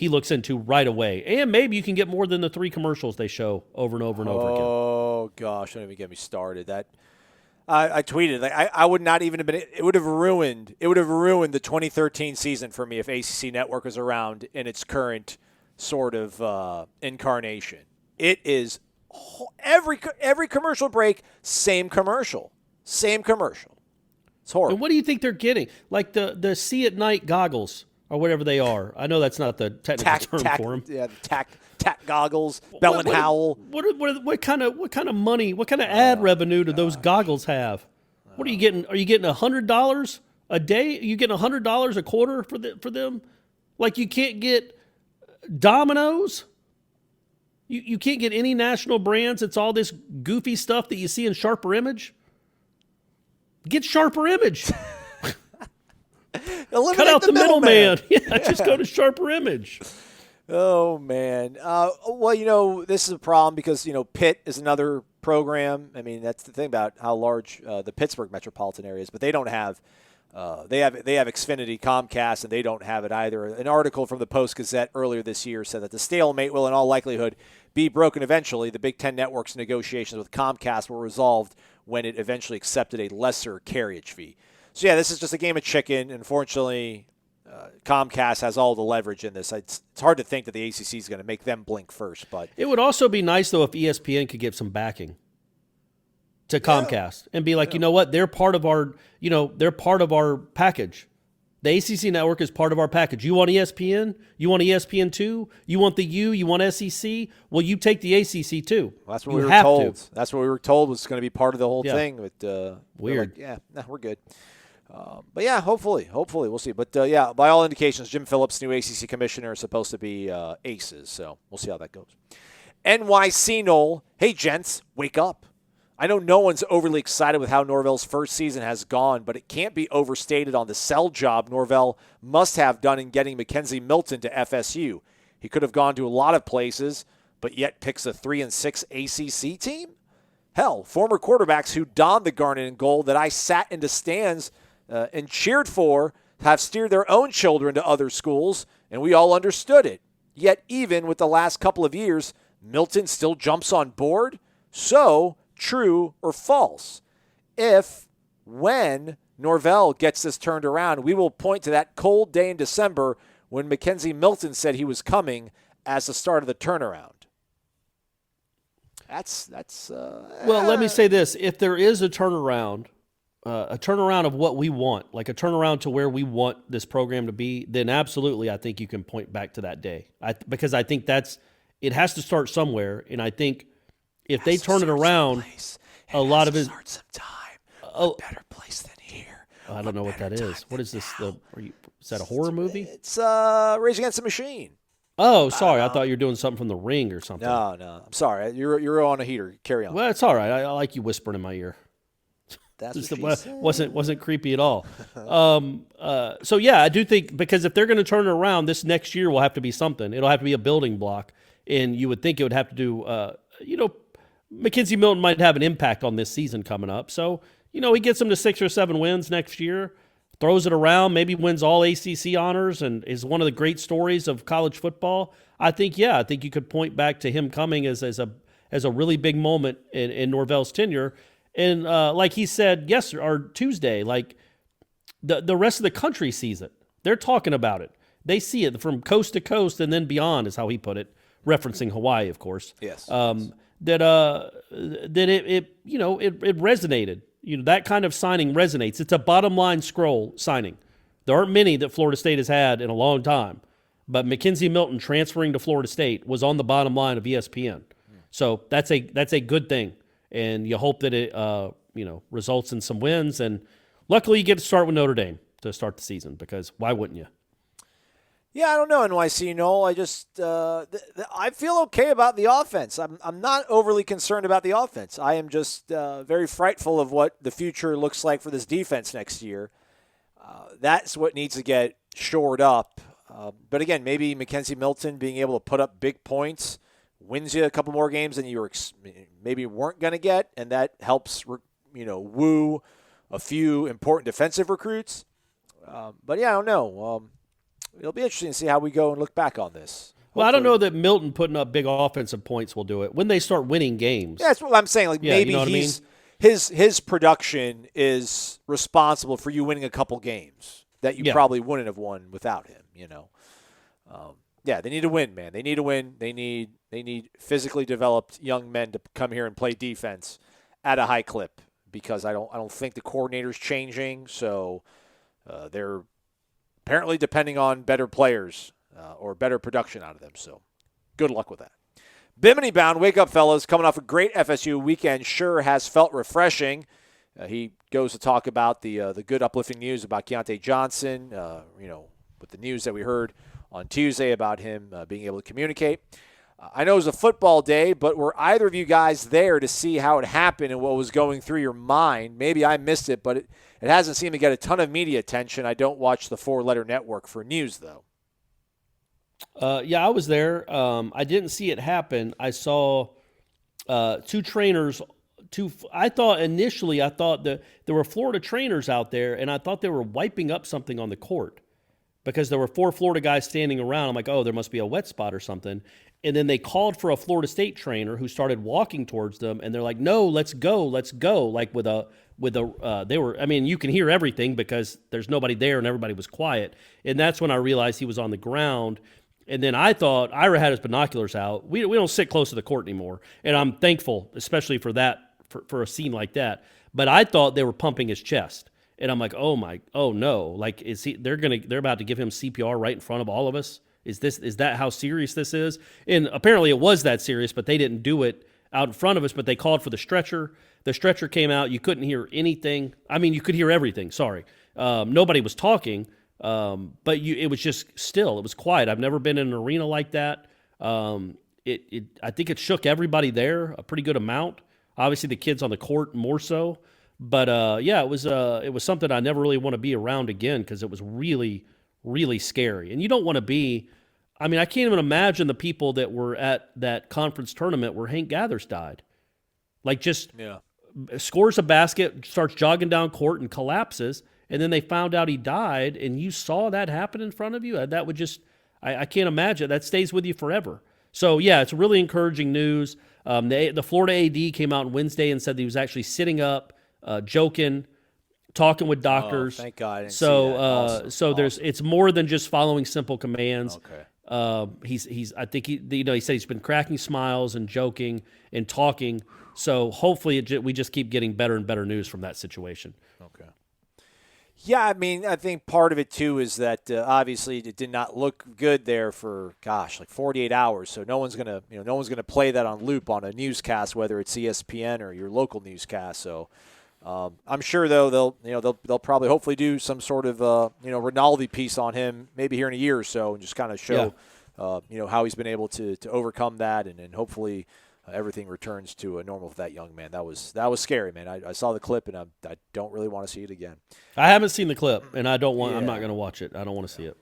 looks into right away. And maybe you can get more than the 3 commercials they show over and over and over again. Oh gosh, don't even get me started. That I tweeted. I would not even have been. It would have ruined the 2013 season for me if ACC Network was around in its current sort of incarnation. It is every commercial break, same commercial. It's horrible. And what do you think they're getting? Like the See at Night goggles or whatever they are. I know that's not the technical term for them. Yeah, the tack goggles, Bell and Howell. What kind of money? What kind of ad revenue do those goggles have? What are you getting? Are you getting $100 a day? Are you getting $100 a quarter for them? Like, you can't get Domino's. You can't get any national brands. It's all this goofy stuff that you see in Sharper Image. Get Sharper Image. Cut out the middleman. Yeah, just go to Sharper Image. Oh, man. Well, this is a problem because, Pitt is another program. I mean, that's the thing about how large the Pittsburgh metropolitan area is, but they don't have they have Xfinity, Comcast, and they don't have it either. An article from the Post-Gazette earlier this year said that the stalemate will in all likelihood be broken eventually. The Big Ten Network's negotiations with Comcast were resolved when it eventually accepted a lesser carriage fee. So, yeah, this is just a game of chicken. Unfortunately, Comcast has all the leverage in this. It's hard to think that the ACC is going to make them blink first. But it would also be nice, though, if ESPN could give some backing to Comcast and be like, you know what, they're part of our package. The ACC network is part of our package. You want ESPN? You want ESPN2? You want the U? You want SEC? Well, you take the ACC too. Well, that's what we were told. That's what we were told was going to be part of the whole thing. But weird. We're good. But yeah, hopefully we'll see. But yeah, by all indications, Jim Phillips, new ACC commissioner, is supposed to be aces. So we'll see how that goes. NYC Nole, hey gents, wake up. I know no one's overly excited with how Norvell's first season has gone, but it can't be overstated on the sell job Norvell must have done in getting Mackenzie Milton to FSU. He could have gone to a lot of places, but yet picks a 3-6 ACC team? Hell, former quarterbacks who donned the garnet and gold that I sat in the stands and cheered for have steered their own children to other schools, and we all understood it. Yet even with the last couple of years, Milton still jumps on board? So, true or false? When Norvell gets this turned around, we will point to that cold day in December when Mackenzie Milton said he was coming as the start of the turnaround. Well, let me say this. If there is a turnaround of what we want, like a turnaround to where we want this program to be, then absolutely I think you can point back to that day. Because I think it has to start somewhere, and I think if they turn it around, a lot of it start sometime. A better place than here. I don't know what that is. What is this? Is that a horror movie? It's Rage Against the Machine. Oh, sorry. I thought you were doing something from The Ring or something. No. I'm sorry. You're on a heater. Carry on. Well, it's all right. I like you whispering in my ear. That's wasn't creepy at all. So yeah, I do think, because if they're going to turn it around, this next year will have to be something. It'll have to be a building block, and you would think it would have to do. Mackenzie Milton might have an impact on this season coming up. So he gets them to 6 or 7 wins next year, throws it around, maybe wins all ACC honors, and is one of the great stories of college football. I think you could point back to him coming as a really big moment in Norvell's tenure. And like he said yesterday or Tuesday, like the rest of the country sees it. They're talking about it. They see it from coast to coast and then beyond, is how he put it, referencing Hawaii, of course. Yes. That it resonated. That kind of signing resonates. It's a bottom line scroll signing. There aren't many that Florida State has had in a long time, but Mackenzie Milton transferring to Florida State was on the bottom line of ESPN. So that's a good thing, and you hope that it results in some wins. And luckily, you get to start with Notre Dame to start the season, because why wouldn't you? Yeah, I don't know, NYC, Noel. I just I feel okay about the offense. I'm not overly concerned about the offense. I am just very frightful of what the future looks like for this defense next year. That's what needs to get shored up. But again, maybe Mackenzie Milton being able to put up big points wins you a couple more games than you maybe weren't going to get, and that helps woo a few important defensive recruits. But yeah, I don't know. It'll be interesting to see how we go and look back on this. Well, I don't know that Milton putting up big offensive points will do it when they start winning games. Yeah, that's what I'm saying. Like, maybe his production is responsible for you winning a couple games that you probably wouldn't have won without him. They need to win, man. They need to win. They need physically developed young men to come here and play defense at a high clip, because I don't think the coordinator's changing. So they're apparently depending on better players or better production out of them. So good luck with that. Bimini bound, wake up, fellas. Coming off a great FSU weekend, sure has felt refreshing. He goes to talk about the good uplifting news about Keontae Johnson, with the news that we heard on Tuesday about him being able to communicate. I know it was a football day, but were either of you guys there to see how it happened and what was going through your mind? Maybe I missed it, but it hasn't seemed to get a ton of media attention. I don't watch the 4-letter network for news, though. Yeah, I was there. I didn't see it happen. I saw two trainers. I thought that there were Florida trainers out there, and I thought they were wiping up something on the court, because there were 4 Florida guys standing around. I'm like, oh, there must be a wet spot or something. And then they called for a Florida State trainer who started walking towards them, and they're like, no, let's go. Like they were, you can hear everything because there's nobody there and everybody was quiet. And that's when I realized he was on the ground. And then I thought Ira had his binoculars out. We don't sit close to the court anymore. And I'm thankful, especially for that, for a scene like that. But I thought they were pumping his chest. And I'm like, oh no. Like, they're about to give him CPR right in front of all of us? Is that how serious this is? And apparently it was that serious, but they didn't do it out in front of us, but they called for the stretcher. The stretcher came out. You couldn't hear anything. You could hear everything. Sorry. Nobody was talking, but it was just still. It was quiet. I've never been in an arena like that. I think it shook everybody there a pretty good amount. Obviously the kids on the court more so. But, it was something I never really want to be around again, because it was really, really scary. And you don't want to be – I can't even imagine the people that were at that conference tournament where Hank Gathers died. Like just scores a basket, starts jogging down court and collapses, and then they found out he died, and you saw that happen in front of you. That would just, I can't imagine. That stays with you forever. So, yeah, it's really encouraging news. The Florida AD came out on Wednesday and said that he was actually sitting up, joking, talking with doctors. Oh, thank God. I didn't see So, that. Awesome. It's more than just following simple commands. Okay. I think he said he's been cracking smiles and joking and talking. So hopefully we just keep getting better and better news from that situation. Okay. Yeah, I mean, I think part of it too is that obviously it did not look good there for like 48 hours. So no one's gonna play that on loop on a newscast, whether it's ESPN or your local newscast. So I'm sure though they'll probably hopefully do some sort of Rinaldi piece on him maybe here in a year or so and just kind of show how he's been able to overcome that and hopefully. Everything returns to a normal for that young man. That was scary, man. I saw the clip, and I don't really want to see it again. I haven't seen the clip, and I don't want. I'm not going to watch it. I don't want to see it.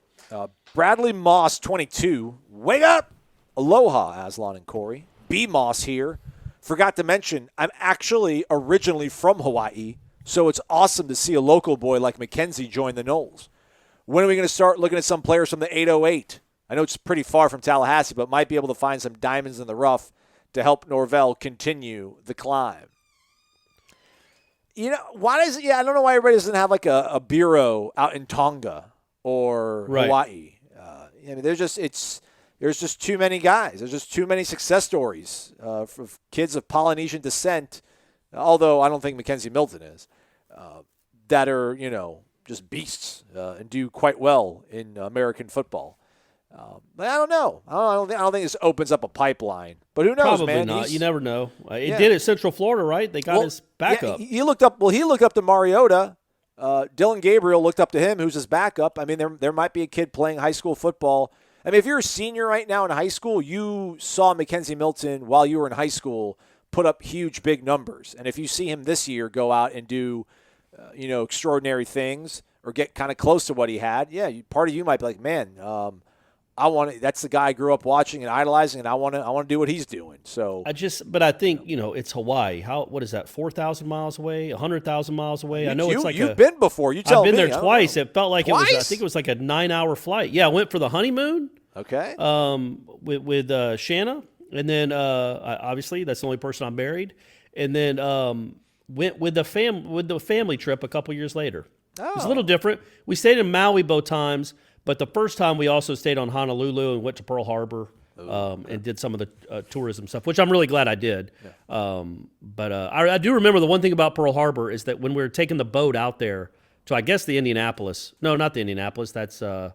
Bradley Moss, 22. Wake up! Aloha, Aslan and Corey. B. Moss here. Forgot to mention, I'm actually originally from Hawaii, so it's awesome to see a local boy like Mackenzie join the Noles. When are we going to start looking at some players from the 808? I know it's pretty far from Tallahassee, but might be able to find some diamonds in the rough to help Norvell continue the climb. Why does I don't know why everybody doesn't have like a bureau out in Tonga or Hawaii. There's just too many guys. There's just too many success stories for kids of Polynesian descent, although I don't think Mackenzie Milton is, that are, just beasts and do quite well in American football. But I don't know. I don't think this opens up a pipeline. But who knows, Probably man? not. You never know. It did at Central Florida, right? They got his backup. Yeah, he looked up to Mariota. Dylan Gabriel looked up to him, who's his backup. I mean, there might be a kid playing high school football. I mean, if you're a senior right now in high school, you saw Mackenzie Milton while you were in high school put up huge, big numbers. And if you see him this year go out and do, extraordinary things or get kind of close to what he had, part of you might be like, man, that's the guy I grew up watching and idolizing, and I want to do what he's doing. So but I think it's Hawaii. What is that? 4,000 miles away, 100,000 miles away. I know it's like you've been before. You tell me. I've been there twice. It felt like twice? I think it was like a 9-hour flight. Yeah, I went for the honeymoon. Okay. With Shanna, and then obviously that's the only person I married, and then went with the family trip a couple years later. It was a little different. We stayed in Maui both times. But the first time we also stayed on Honolulu and went to Pearl Harbor and did some of the tourism stuff, which I'm really glad I did. Yeah. But I do remember the one thing about Pearl Harbor is that when we were taking the boat out there to, I guess, the Indianapolis. No, not the Indianapolis. That's the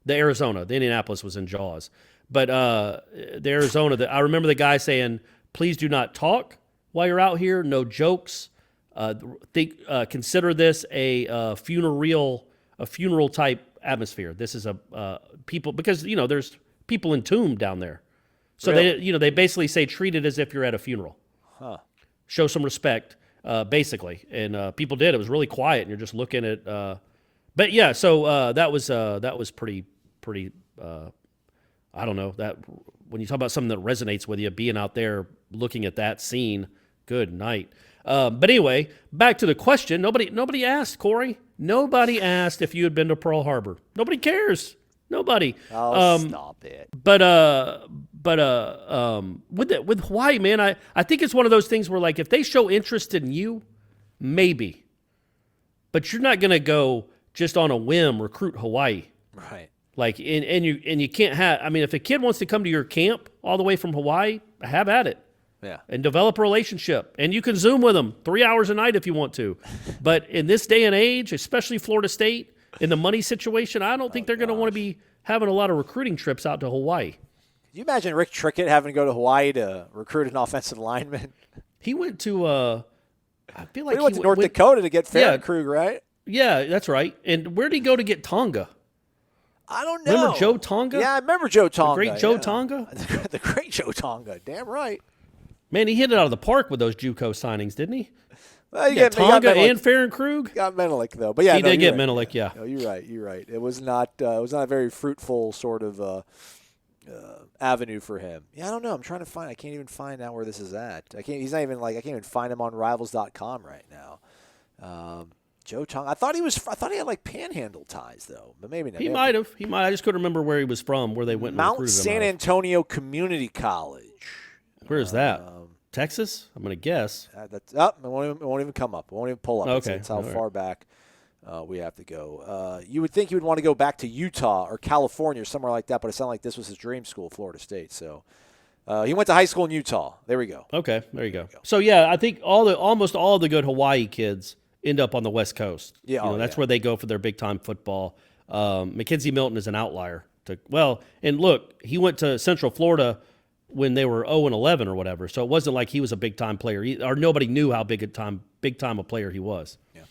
Arizona. The Indianapolis was in Jaws. But the Arizona, I remember the guy saying, please do not talk while you're out here. No jokes. Consider this a funeral type atmosphere. This is a people, because there's people entombed down there, so really? they basically say treat it as if you're at a funeral. Show some respect, basically, and people did. It was really quiet, and you're just looking at. But yeah, so that was pretty. I don't know, that when you talk about something that resonates with you, being out there looking at that scene. Good night. But anyway, back to the question. Nobody asked, Corey. Nobody asked if you had been to Pearl Harbor. Nobody cares. Nobody. Stop it. But with Hawaii, man, I think it's one of those things where, like, if they show interest in you, maybe. But you're not going to go just on a whim recruit Hawaii. Right. Like, and you can't have. I mean, if a kid wants to come to your camp all the way from Hawaii, have at it. Yeah. And develop a relationship. And you can Zoom with them 3 hours a night if you want to. But in this day and age, especially Florida State, in the money situation, I don't think they're going to want to be having a lot of recruiting trips out to Hawaii. Can you imagine Rick Trickett having to go to Hawaii to recruit an offensive lineman? He went to, I feel like he went to North Dakota to get Krug, right? Yeah, that's right. And where did he go to get Tonga? I don't know. Remember Joe Tonga? Yeah, I remember Joe Tonga. The great Joe Tonga? The great Joe Tonga. Damn right. Man, he hit it out of the park with those JUCO signings, didn't he? Well, he got Tonga and Farron Krug. Got Menelik though, but yeah, he did get right. Menelik. Yeah, no, you're right. It was not a very fruitful sort of avenue for him. Yeah, I don't know. I'm trying to find. I can't even find out where this is at. I can't. He's not even like. I can't even find him on Rivals.com right now. Joe Tong. I thought he had like Panhandle ties though, but maybe not. He might have. I just couldn't remember where he was from. Where they went. Mount San Antonio Community College. Where is that? Texas? I'm gonna guess. That's up. It won't even come up. It won't even pull up. Okay. That's how far back we have to go. You would think he would want to go back to Utah or California or somewhere like that, but it sounded like this was his dream school, Florida State. So he went to high school in Utah. There we go. Okay, there you go. So yeah, I think almost all the good Hawaii kids end up on the West Coast. Yeah, that's where they go for their big time football. Mackenzie Milton is an outlier. And look, he went to Central Florida when they were 0-11 or whatever. So it wasn't like he was a big time player, or nobody knew how big time a player he was. Yeah.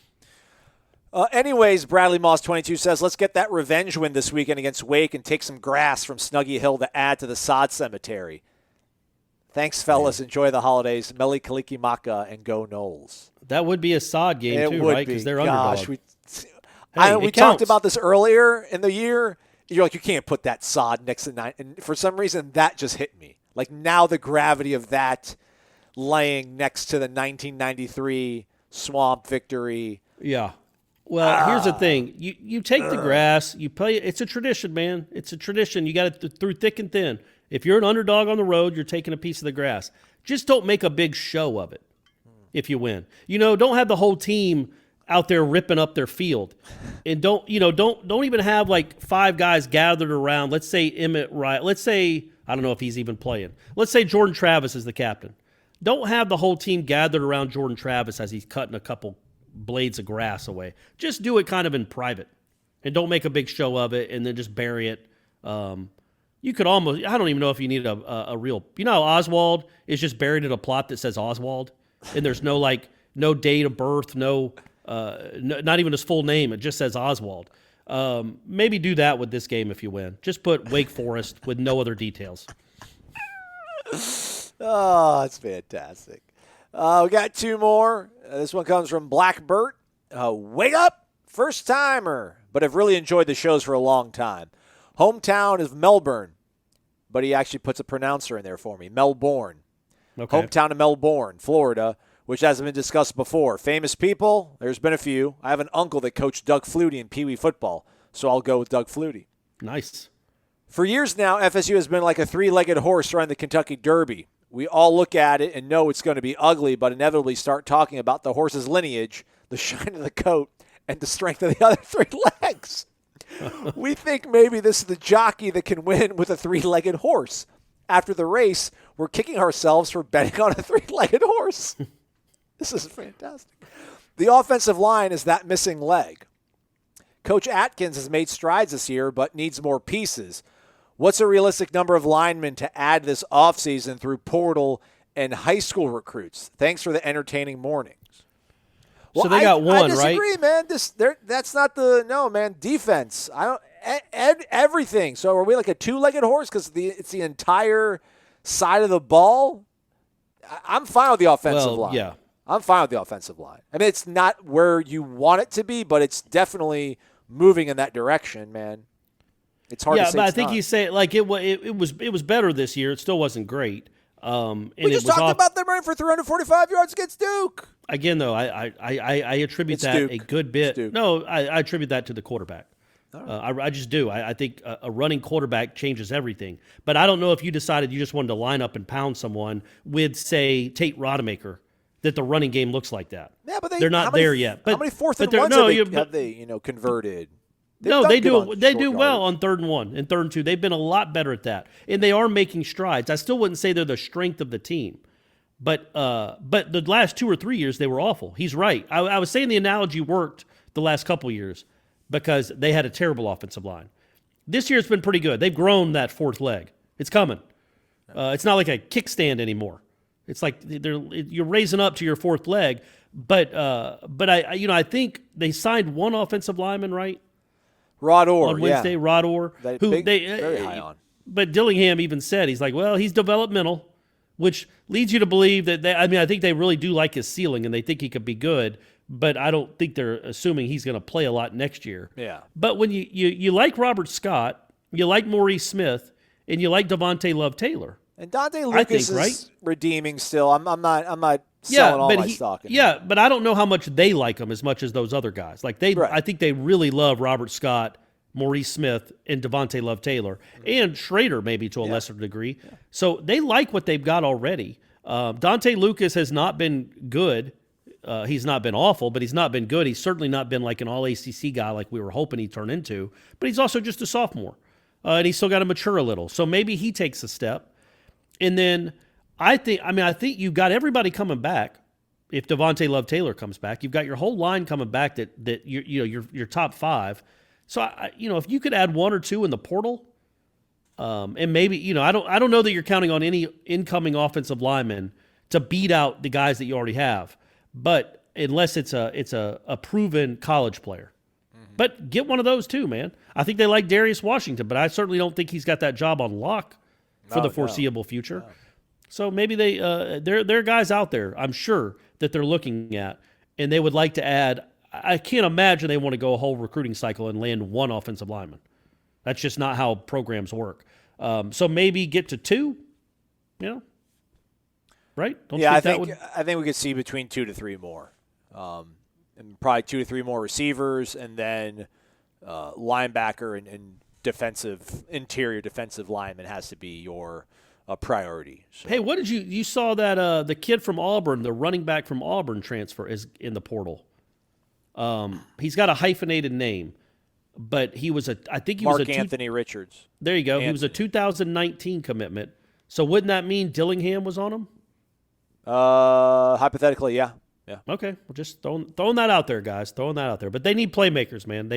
Anyways, Bradley Moss 22 says, let's get that revenge win this weekend against Wake and take some grass from Snuggy Hill to add to the sod cemetery. Thanks, fellas. Enjoy the holidays. Meli Kaliki Maka and go Noles. That would be a sod game too, right? Because they're underdogs. We talked about this earlier in the year. You're like, you can't put that sod next to 9. And for some reason, that just hit me. Like now the gravity of that laying next to the 1993 Swamp victory. Yeah. Well, here's the thing. You take the grass, you play. It's a tradition, man. It's a tradition. You got it through thick and thin. If you're an underdog on the road, you're taking a piece of the grass. Just don't make a big show of it if you win. Don't have the whole team out there ripping up their field. And don't even have like 5 guys gathered around. Let's say Emmett Wright. Let's say, I don't know if he's even playing. Let's say Jordan Travis is the captain. Don't have the whole team gathered around Jordan Travis as he's cutting a couple blades of grass away. Just do it kind of in private. And don't make a big show of it and then just bury it. You could almost, I don't even know if you need a real, how Oswald is just buried in a plot that says Oswald, and there's no date of birth, not even his full name. It just says Oswald. Maybe do that with this game if you win. Just put Wake Forest with no other details. Oh, that's fantastic. We got 2 more. This one comes from Black Bert. Wake up, first timer, but have really enjoyed the shows for a long time. Hometown is Melbourne, but he actually puts a pronouncer in there for me. Melbourne. Okay. Hometown of Melbourne, Florida, which hasn't been discussed before. Famous people, there's been a few. I have an uncle that coached Doug Flutie in Pee Wee football, so I'll go with Doug Flutie. Nice. For years now, FSU has been like a 3-legged horse around the Kentucky Derby. We all look at it and know it's going to be ugly, but inevitably start talking about the horse's lineage, the shine of the coat, and the strength of the other 3 legs. We think maybe this is the jockey that can win with a 3-legged horse. After the race, we're kicking ourselves for betting on a 3-legged horse. This is fantastic. The offensive line is that missing leg. Coach Atkins has made strides this year, but needs more pieces. What's a realistic number of linemen to add this offseason through portal and high school recruits? Thanks for the entertaining mornings. Well, so they got one, right? I disagree, man. That's not man. Defense. Everything. So are we like a 2-legged horse because it's the entire side of the ball? I'm fine with the offensive line. Yeah. I'm fine with the offensive line. I mean, it's not where you want it to be, but it's definitely moving in that direction, man. It's hard to say. Yeah, but I think you say it was better this year. It still wasn't great. And we just talked about them running for 345 yards against Duke. Again, though, I attribute that Duke. A good bit. No, I attribute that to the quarterback. Right. I just do. I think a running quarterback changes everything. But I don't know if you decided you just wanted to line up and pound someone with, say, Tate Rodemaker, that the running game looks like that. Yeah, but they're not there yet. But how many 4th and 1s have they converted? They do well on 3rd and 1 and 3rd and 2. They've been a lot better at that, and they are making strides. I still wouldn't say they're the strength of the team, but the last 2 or 3 years they were awful. He's right. I was saying the analogy worked the last couple years because they had a terrible offensive line. This year it's been pretty good. They've grown that 4th leg. It's coming. It's not like a kickstand anymore. It's like you're raising up to your 4th leg. But I think they signed one offensive lineman, right? Rod Orr, on Wednesday, yeah. Rod Orr, who they very high on. But Dillingham even said, he's like, well, he's developmental, which leads you to believe that I think they really do like his ceiling and they think he could be good, but I don't think they're assuming he's going to play a lot next year. Yeah. But when you like Robert Scott, you like Maurice Smith, and you like Devontae Love-Taylor. And Dante Lucas is redeeming still. I'm not selling all my stock. But I don't know how much they like him as much as those other guys. Like I think they really love Robert Scott, Maurice Smith, and Devontae Love-Taylor, and Schrader maybe to a lesser degree. Yeah. So they like what they've got already. Dante Lucas has not been good. He's not been awful, but he's not been good. He's certainly not been like an all-ACC guy like we were hoping he'd turn into. But he's also just a sophomore, and he's still got to mature a little. So maybe he takes a step. And then I think you've got everybody coming back. If Devontae Love-Taylor comes back, you've got your whole line coming back that your top 5. So if you could add 1 or 2 in the portal, and maybe I don't know that you're counting on any incoming offensive linemen to beat out the guys that you already have, but unless it's a proven college player. But get one of those too, man. I think they like Darius Washington, but I certainly don't think he's got that job on lock for the foreseeable future. No. So maybe there are guys out there, I'm sure, that they're looking at, and they would like to add. I can't imagine they want to go a whole recruiting cycle and land 1 offensive lineman. That's just not how programs work. So maybe get to 2, right? I think we could see between 2 to 3 more, and probably 2 to 3 more receivers, and then linebacker and interior defensive lineman has to be your priority. So. Hey, what did you saw that the kid from Auburn, the running back from Auburn transfer is in the portal. He's got a hyphenated name, but I think he was Mark Anthony Richards. There you go. He was a 2019 commitment. So wouldn't that mean Dillingham was on him? Hypothetically, yeah. Yeah. Okay. Well, just throwing that out there, guys. Throwing that out there. But they need playmakers, man.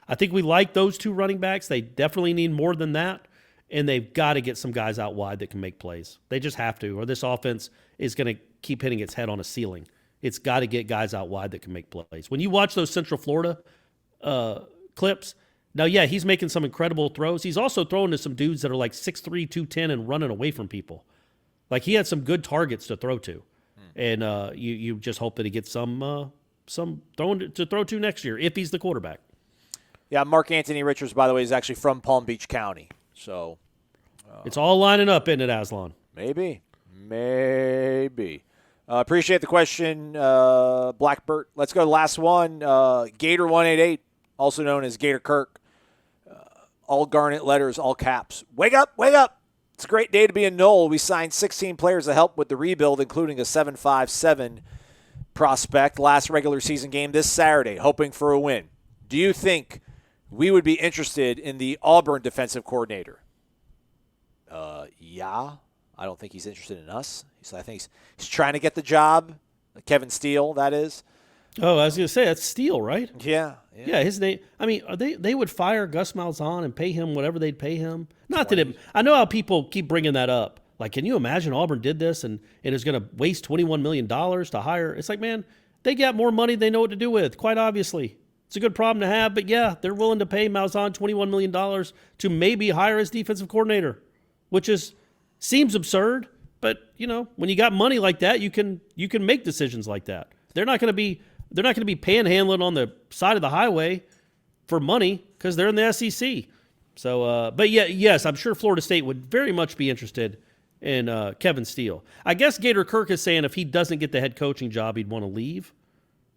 I think we like those 2 running backs. They definitely need more than that. And they've got to get some guys out wide that can make plays. They just have to, or this offense is going to keep hitting its head on a ceiling. It's got to get guys out wide that can make plays. When you watch those Central Florida clips, now, yeah, he's making some incredible throws. He's also throwing to some dudes that are like 6'3", 210 and running away from people. Like, he had some good targets to throw to. And you just hope that he gets some throwing to throw to next year if he's the quarterback. Yeah, Mark Anthony Richards, by the way, is actually from Palm Beach County. So it's all lining up, isn't it, Aslan? Maybe. Appreciate the question, Blackbird. Let's go to the last one. Gator 188, also known as Gator Kirk. All garnet letters, all caps. Wake up, wake up. It's a great day to be a Nole. We signed 16 players to help with the rebuild, including a 7.57 prospect. Last regular season game this Saturday, hoping for a win. Do you think we would be interested in the Auburn defensive coordinator? Yeah. I don't think he's interested in us. I think he's trying to get the job. Kevin Steele, that is. Oh, I was going to say, that's Steele, right? Yeah. Yeah, his name. I mean, they would fire Gus Malzahn and pay him whatever they'd pay him. Not 20. That I know how people keep bringing that up. Like, can you imagine Auburn did this and is going to waste $21 million to hire? It's like, man, they got more money they know what to do with, quite obviously. It's a good problem to have, but yeah, they're willing to pay Malzahn $21 million to maybe hire his defensive coordinator, which seems absurd. But when you got money like that, you can make decisions like that. They're not going to be panhandling on the side of the highway for money because they're in the SEC. So, but yeah, yes, I'm sure Florida State would very much be interested in Kevin Steele. I guess Gator Kirk is saying if he doesn't get the head coaching job, he'd want to leave.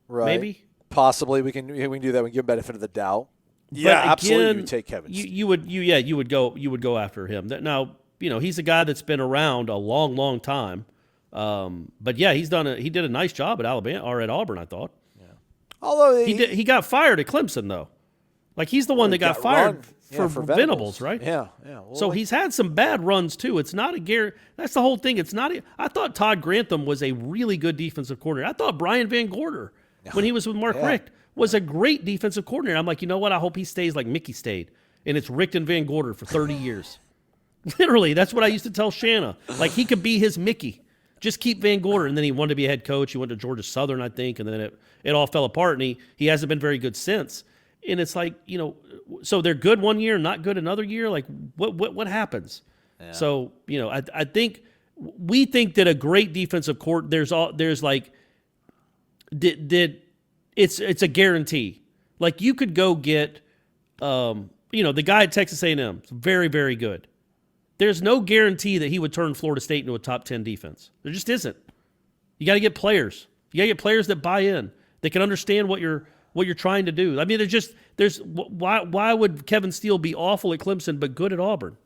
Right. Maybe. Possibly we can do that. We give him benefit of the doubt. Yeah, again, absolutely. You would take Kevin Steele. You would go after him. Now, he's a guy that's been around a long, long time. But yeah, he did a nice job at Alabama or at Auburn, I thought. Yeah. Although he got fired at Clemson though. Like he's the one that got fired for Venables, right? Yeah, yeah. Well, so he's had some bad runs too. It's not a guarantee. That's the whole thing. It's not. I thought Todd Grantham was a really good defensive coordinator. I thought Brian Van Gorder, when he was with Mark Richt, was a great defensive coordinator. I'm like, you know what? I hope he stays like Mickey stayed, and it's Richt and Van Gorder for 30 years. Literally, that's what I used to tell Shanna. Like he could be his Mickey. Just keep Van Gorder, and then he wanted to be a head coach. He went to Georgia Southern, I think, and then it all fell apart, and he hasn't been very good since. And it's like, so they're good one year, not good another year. Like, what happens? Yeah. So, I think we think that a great defensive court, it's a guarantee. Like you could go get, the guy at Texas A&M, very, very good. there's no guarantee that he would turn Florida State into a top 10 defense. There just isn't. You got to get players. You got to get players that buy in, that can understand what you're trying to do. I mean, why would Kevin Steele be awful at Clemson but good at Auburn?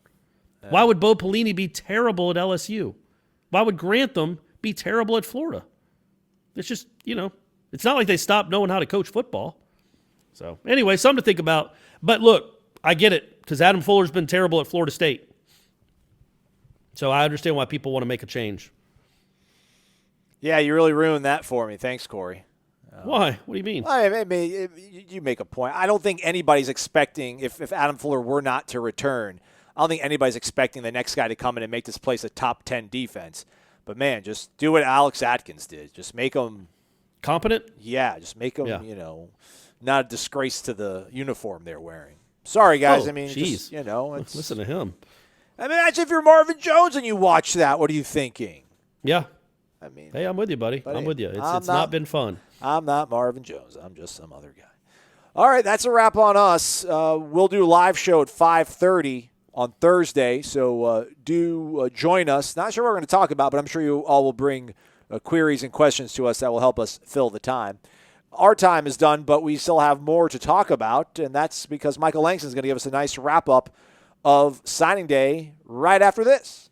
Why would Bo Pelini be terrible at LSU? Why would Grantham be terrible at Florida? It's just, it's not like they stopped knowing how to coach football. So anyway, something to think about. But look, I get it, because Adam Fuller's been terrible at Florida State. So I understand why people want to make a change. Yeah, you really ruined that for me. Thanks, Corey. Why? What do you mean? I mean, you make a point. I don't think anybody's expecting, if Adam Fuller were not to return, I don't think anybody's expecting the next guy to come in and make this place a top 10 defense. But, man, just do what Alex Atkins did. Just make them – competent? Yeah, just make them, not a disgrace to the uniform they're wearing. Sorry, guys. Geez. Just, it's, listen to him. I mean, imagine if you're Marvin Jones and you watch that. What are you thinking? Yeah. I mean, hey, I'm with you, buddy. I'm with you. It's not been fun. I'm not Marvin Jones. I'm just some other guy. All right, that's a wrap on us. We'll do a live show at 5:30 on Thursday, so do join us. Not sure what we're going to talk about, but I'm sure you all will bring queries and questions to us that will help us fill the time. Our time is done, but we still have more to talk about, and that's because Michael Langston is going to give us a nice wrap-up of signing day right after this.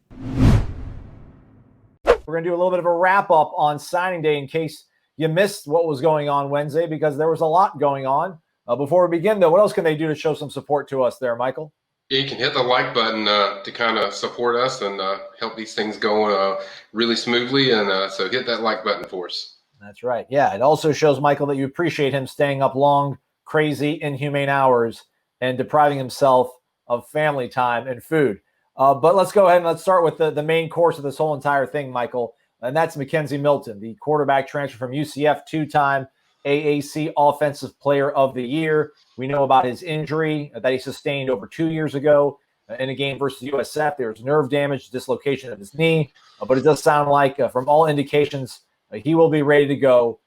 We're going to do a little bit of a wrap-up on signing day in case you missed what was going on Wednesday, because there was a lot going on. Before we begin, though, what else can they do to show some support to us there, Michael? Yeah, you can hit the like button to kind of support us and help these things go really smoothly. And so hit that like button for us. That's right. Yeah, it also shows, Michael, that you appreciate him staying up long, crazy, inhumane hours and depriving himself of family time and food. But let's go ahead and let's start with the main course of this whole entire thing, Michael, and that's Mackenzie Milton, the quarterback transfer from UCF, two-time AAC Offensive Player of the Year. We know about his injury that he sustained over 2 years ago in a game versus USF. There was nerve damage, dislocation of his knee, but it does sound like, from all indications, he will be ready to go.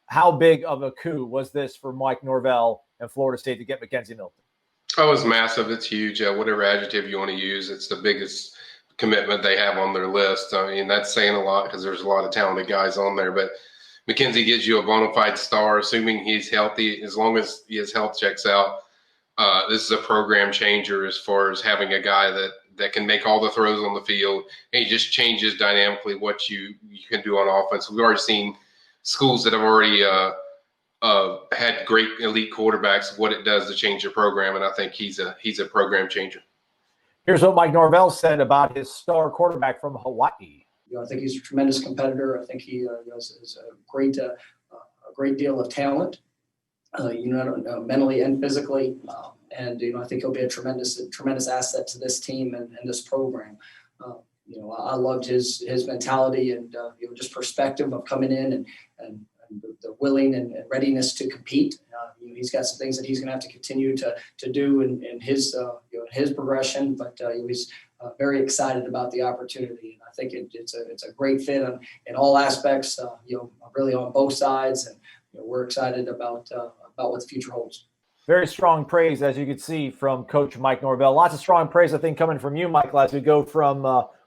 How big of a coup was this for Mike Norvell and Florida State to get Mackenzie Milton? Oh, it's massive. It's huge. Whatever adjective you want to use, it's the biggest commitment they have on their list. I mean, that's saying a lot because there's a lot of talented guys on there. But Mackenzie gives you a bona fide star, assuming he's healthy. As long as his health checks out, this is a program changer as far as having a guy that can make all the throws on the field. And he just changes dynamically what you can do on offense. We've already seen schools that have already had great elite quarterbacks, what it does to change your program, and I think he's a program changer. Here's what Mike Norvell said about his star quarterback from Hawaii. I think he's a tremendous competitor. I think he is a great deal of talent, mentally and physically, and I think he'll be a tremendous asset to this team and this program. I loved his mentality and just perspective of coming in and the willing and readiness to compete. He's got some things that he's going to have to continue to do in his progression, but he's very excited about the opportunity. And I think it's a great fit in all aspects. Really on both sides, and we're excited about what the future holds. Very strong praise, as you can see, from Coach Mike Norvell. Lots of strong praise, I think, coming from you, Michael, as we go from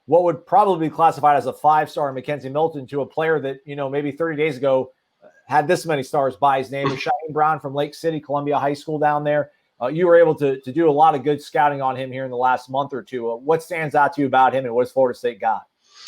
what would probably be classified as a five-star Mackenzie Milton to a player that maybe 30 days ago had this many stars by his name. Shane Brown from Lake City, Columbia High School down there. You were able to do a lot of good scouting on him here in the last month or two. What stands out to you about him, and what has Florida State got?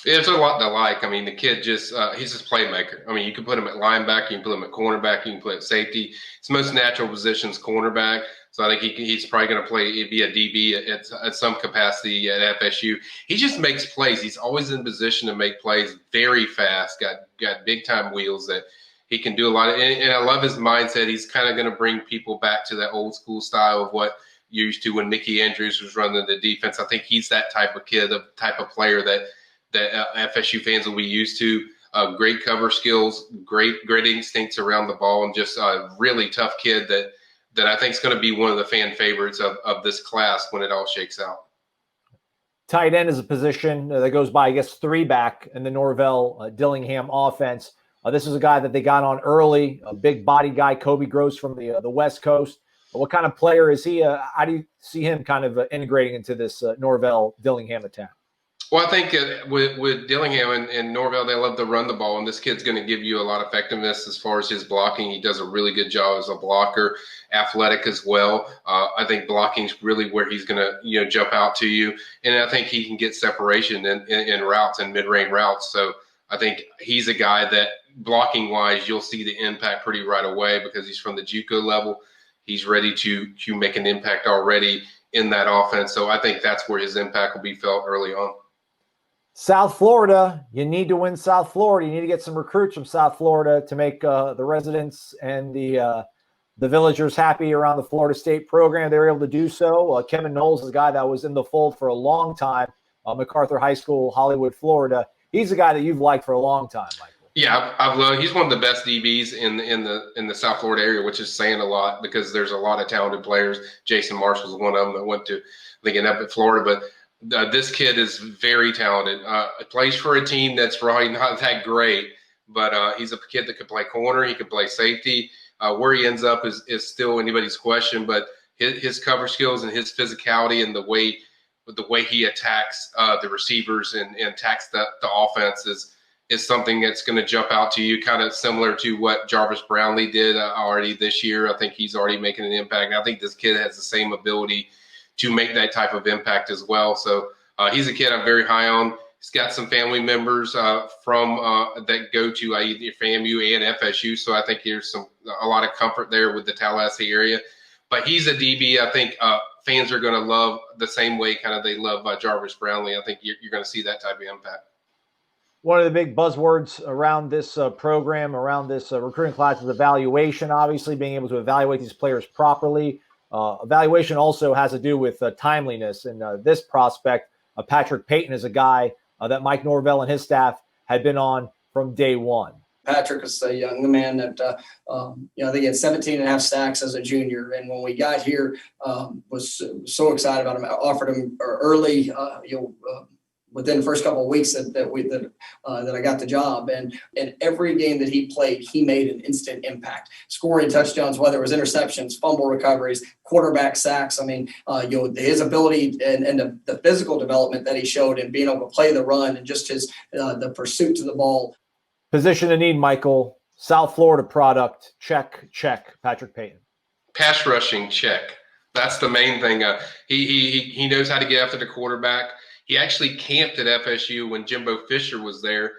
Yeah, there's a lot to like. I mean, the kid he's just playmaker. I mean, you can put him at linebacker, you can put him at cornerback, you can put him at safety. His most natural position is cornerback. So I think he's probably going to be a DB at some capacity at FSU. He just makes plays. He's always in position to make plays very fast, got big-time wheels that he can do a lot of, and I love his mindset. He's kind of going to bring people back to that old school style of what you used to when Mickey Andrews was running the defense. I think he's that type of kid, the type of player that FSU fans will be used to. Great cover skills, great instincts around the ball, and just a really tough kid that I think is going to be one of the fan favorites of this class when it all shakes out. Tight end is a position that goes by, I guess, three back in the Norvell Dillingham offense. This is a guy that they got on early, a big body guy, Kobe Gross from the West Coast. What kind of player is he? How do you see him kind of integrating into this Norvell-Dillingham attack? Well, I think with Dillingham and Norvell, they love to run the ball, and this kid's going to give you a lot of effectiveness as far as his blocking. He does a really good job as a blocker, athletic as well. I think blocking is really where he's going to jump out to you, and I think he can get separation in routes and mid-range routes. So I think he's a guy that blocking-wise, you'll see the impact pretty right away because he's from the JUCO level. He's ready to make an impact already in that offense. So I think that's where his impact will be felt early on. South Florida, you need to win South Florida. You need to get some recruits from South Florida to make the residents and the villagers happy around the Florida State program. They were able to do so. Kevin Noles is a guy that was in the fold for a long time. MacArthur High School, Hollywood, Florida. He's a guy that you've liked for a long time, Michael. Yeah, I've loved. He's one of the best DBs in the South Florida area, which is saying a lot because there's a lot of talented players. Jason Marshall's one of them that went to, I think, up at Florida, but. This kid is very talented. Plays for a team that's probably not that great, but he's a kid that can play corner. He can play safety. Where he ends up is still anybody's question, but his cover skills and his physicality and the way he attacks the receivers and attacks the offense is something that's going to jump out to you, kind of similar to what Jarvis Brownlee did already this year. I think he's already making an impact. And I think this kid has the same ability to make that type of impact as well. So he's a kid I'm very high on. He's got some family members from that go to either FAMU and FSU. So I think there's a lot of comfort there with the Tallahassee area. But he's a DB I think fans are going to love the same way kind of they love Jarvis Brownlee. I think you're going to see that type of impact. One of the big buzzwords around this program, around this recruiting class is evaluation, obviously being able to evaluate these players properly. Evaluation also has to do with timeliness. And this prospect, Patrick Payton, is a guy that Mike Norvell and his staff had been on from day one. Patrick is a young man that, they had 17 and a half sacks as a junior. And when we got here, was so excited about him. I offered him early, within the first couple of weeks that I got the job. And in every game that he played, he made an instant impact, scoring touchdowns, whether it was interceptions, fumble recoveries, quarterback sacks. I mean, his ability and the physical development that he showed in being able to play the run and just his the pursuit to the ball. Position of need, Michael. South Florida product, check. Patrick Payton. Pass rushing, check. That's the main thing. He knows how to get after the quarterback. He actually camped at FSU when Jimbo Fisher was there.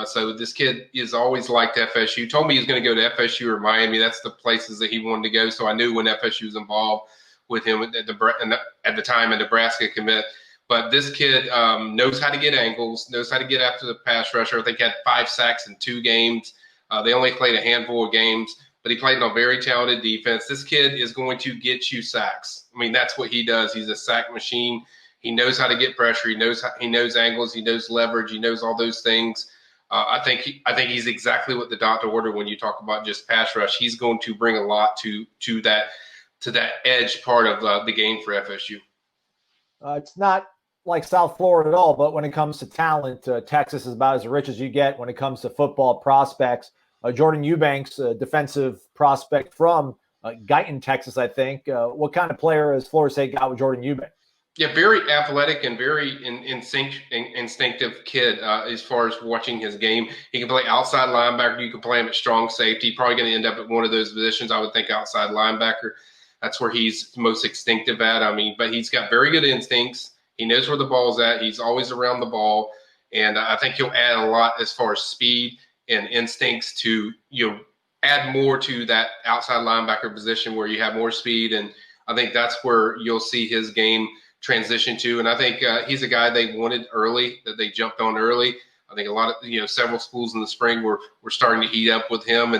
So this kid is always liked FSU. Told me he was going to go to FSU or Miami. That's the places that he wanted to go. So I knew when FSU was involved with him at the time, a Nebraska commit. But this kid knows how to get angles, knows how to get after the pass rusher. I think he had 5 sacks in 2 games. They only played a handful of games, but he played on a very talented defense. This kid is going to get you sacks. I mean, that's what he does. He's a sack machine. He knows how to get pressure. He knows angles. He knows leverage. He knows all those things. I think he's exactly what the doctor ordered when you talk about just pass rush. He's going to bring a lot to that edge part of the game for FSU. It's not like South Florida at all, but when it comes to talent, Texas is about as rich as you get when it comes to football prospects. Jordan Eubanks, defensive prospect from Guyton, Texas, I think. What kind of player has Florida State got with Jordan Eubanks? Yeah, very athletic and very instinctive kid as far as watching his game. He can play outside linebacker. You can play him at strong safety. Probably going to end up at one of those positions. I would think outside linebacker. That's where he's most instinctive at. I mean, but he's got very good instincts. He knows where the ball's at. He's always around the ball. And I think he'll add a lot as far as speed and instincts to, add more to that outside linebacker position where you have more speed. And I think that's where you'll see his game transition to. And I think he's a guy they wanted early, that they jumped on early. I think a lot of, several schools in the spring were starting to heat up with him.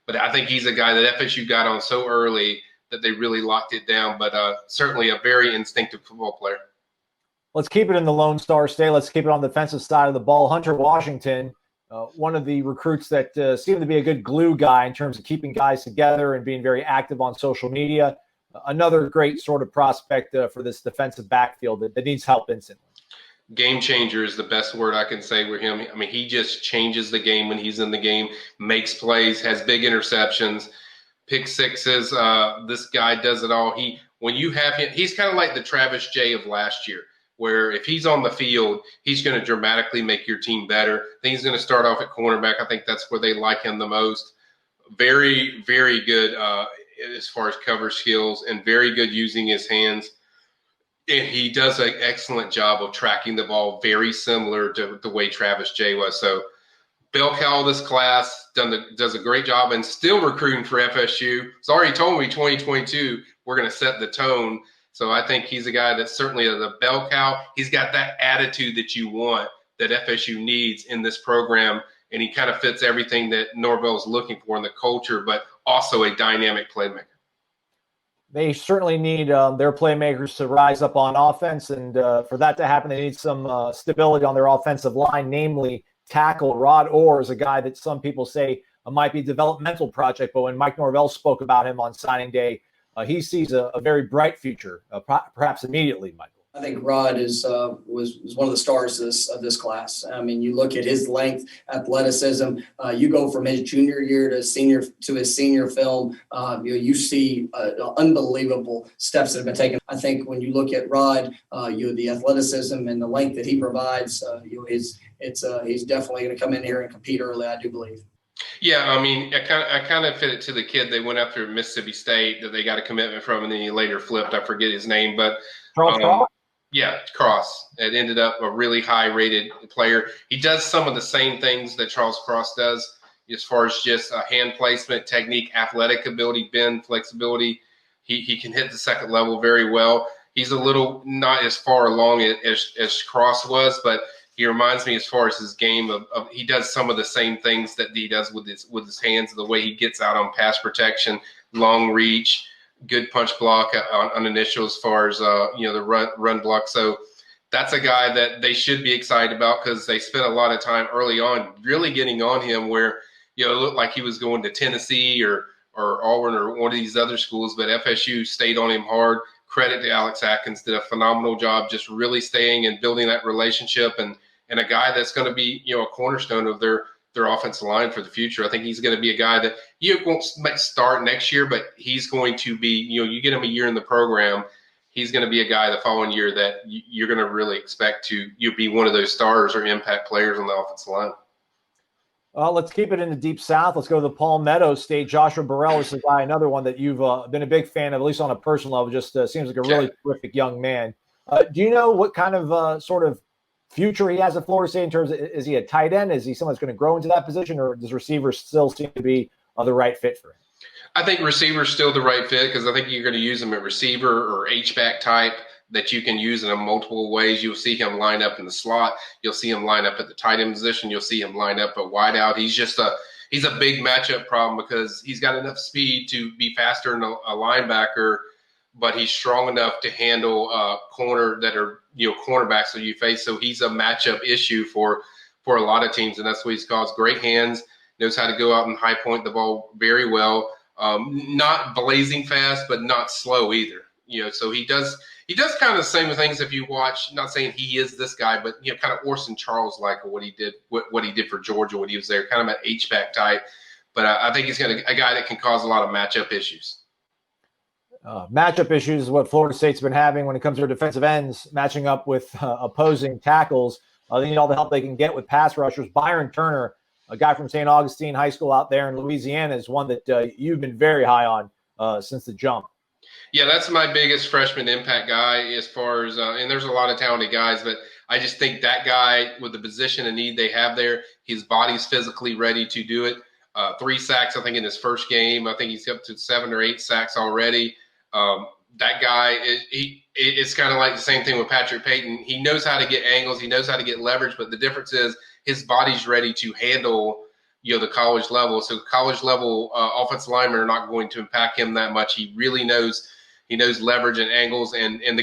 But I think he's a guy that FSU got on so early that they really locked it down. But certainly a very instinctive football player. Let's keep it in the Lone Star State. Let's keep it on the defensive side of the ball. Hunter Washington, one of the recruits that seemed to be a good glue guy in terms of keeping guys together and being very active on social media. Another great sort of prospect for this defensive backfield that needs help instantly. Game changer is the best word I can say with him. I mean, he just changes the game when he's in the game, makes plays, has big interceptions, pick sixes. This guy does it all. When you have him, he's kind of like the Travis Jay of last year, where if he's on the field, he's going to dramatically make your team better. I think he's going to start off at cornerback. I think that's where they like him the most. Very, very good as far as cover skills and very good using his hands. And he does an excellent job of tracking the ball, very similar to the way Travis Jay was. So bell cow this class does a great job and still recruiting for FSU. He's already told me 2022 we're going to set the tone. So I think he's a guy that's certainly the bell cow. He's got that attitude that you want, that FSU needs in this program, and he kind of fits everything that Norvell is looking for in the culture, but also a dynamic playmaker. They certainly need their playmakers to rise up on offense, and for that to happen, they need some stability on their offensive line, namely tackle. Rod Orr is a guy that some people say might be a developmental project, but when Mike Norvell spoke about him on signing day, he sees a very bright future, perhaps immediately, Michael. I think Rod was one of the stars of this class. I mean, you look at his length, athleticism. You go from his junior year to his senior film. You see unbelievable steps that have been taken. I think when you look at Rod, the athleticism and the length that he provides, he's definitely going to come in here and compete early, I do believe. Yeah, I mean, I kind of fit it to the kid they went after Mississippi State that they got a commitment from, and then he later flipped. I forget his name, but yeah, Cross. It ended up a really high-rated player. He does some of the same things that Charles Cross does as far as just hand placement, technique, athletic ability, bend, flexibility. He can hit the second level very well. He's a little not as far along as Cross was, but he reminds me as far as his game of he does some of the same things that he does with his hands, the way he gets out on pass protection, long reach, good punch block on initial as far as the run block. So that's a guy that they should be excited about because they spent a lot of time early on really getting on him where it looked like he was going to Tennessee or Auburn or one of these other schools, but FSU stayed on him hard. Credit to Alex Atkins, did a phenomenal job just really staying and building that relationship and a guy that's going to be a cornerstone of their offensive line for the future. I think he's going to be a guy that you won't start next year, but he's going to be, you get him a year in the program, he's going to be a guy the following year that you're going to really expect to be one of those stars or impact players on the offensive line. Let's keep it in the Deep South. Let's go to the Palmetto State. Joshua Burrell is a guy, another one that you've been a big fan of, at least on a personal level, just seems like a really terrific young man. Do you know what kind of sort of future he has at Florida State in terms of, is he a tight end? Is he someone that's going to grow into that position, or does receiver still seem to be the right fit for him? I think receiver is still the right fit because I think you're going to use him at receiver or H-back type that you can use in multiple ways. You'll see him line up in the slot. You'll see him line up at the tight end position. You'll see him line up at wide out. He's a big matchup problem because he's got enough speed to be faster than a linebacker, but he's strong enough to handle corner that are cornerbacks that you face. So he's a matchup issue for a lot of teams, and that's what he's caused. Great hands, knows how to go out and high point the ball very well. Not blazing fast, but not slow either. So he does kind of the same things if you watch. Not saying he is this guy, but kind of Orson Charles like what he did for Georgia when he was there, kind of an H-back type. But I think he's a guy that can cause a lot of matchup issues. Matchup issues is what Florida State's been having when it comes to their defensive ends, matching up with opposing tackles. They need all the help they can get with pass rushers. Byron Turner, a guy from St. Augustine High School out there in Louisiana, is one that you've been very high on since the jump. Yeah, that's my biggest freshman impact guy as far as and there's a lot of talented guys, but I just think that guy with the position and need they have there, his body's physically ready to do it. 3 sacks, I think, in his first game. I think he's up to 7 or 8 sacks already. That guy, it's kind of like the same thing with Patrick Payton. He knows how to get angles. He knows how to get leverage, but the difference is his body's ready to handle, the college level. So college level offensive linemen are not going to impact him that much. He really knows leverage and angles, and the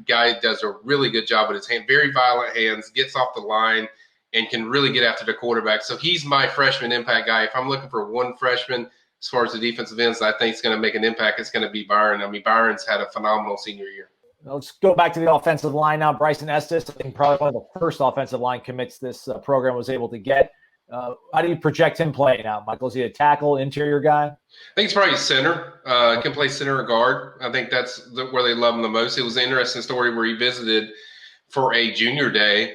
guy does a really good job with his hand. Very violent hands, gets off the line, and can really get after the quarterback. So he's my freshman impact guy. If I'm looking for one freshman as far as the defensive ends, I think it's going to make an impact. It's going to be Byron. I mean, Byron's had a phenomenal senior year. Let's go back to the offensive line now. Bryson Estes, I think probably one of the first offensive line commits this program was able to get. How do you project him playing out, Michael? Is he a tackle, interior guy? I think it's probably center. Can play center or guard. I think that's where they love him the most. It was an interesting story where he visited for a junior day.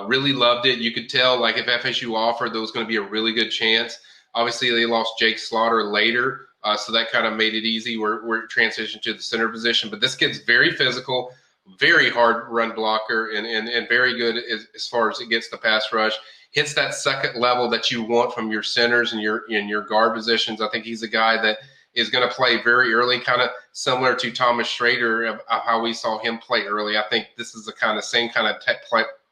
Really loved it. You could tell, like, if FSU offered, there was going to be a really good chance. Obviously, they lost Jake Slaughter later, so that kind of made it easy. We're transitioned to the center position. But this kid's very physical, very hard run blocker, and very good as far as it gets the pass rush. Hits that second level that you want from your centers and your guard positions. I think he's a guy that is going to play very early, kind of similar to Thomas Schrader of how we saw him play early. I think this is the same kind of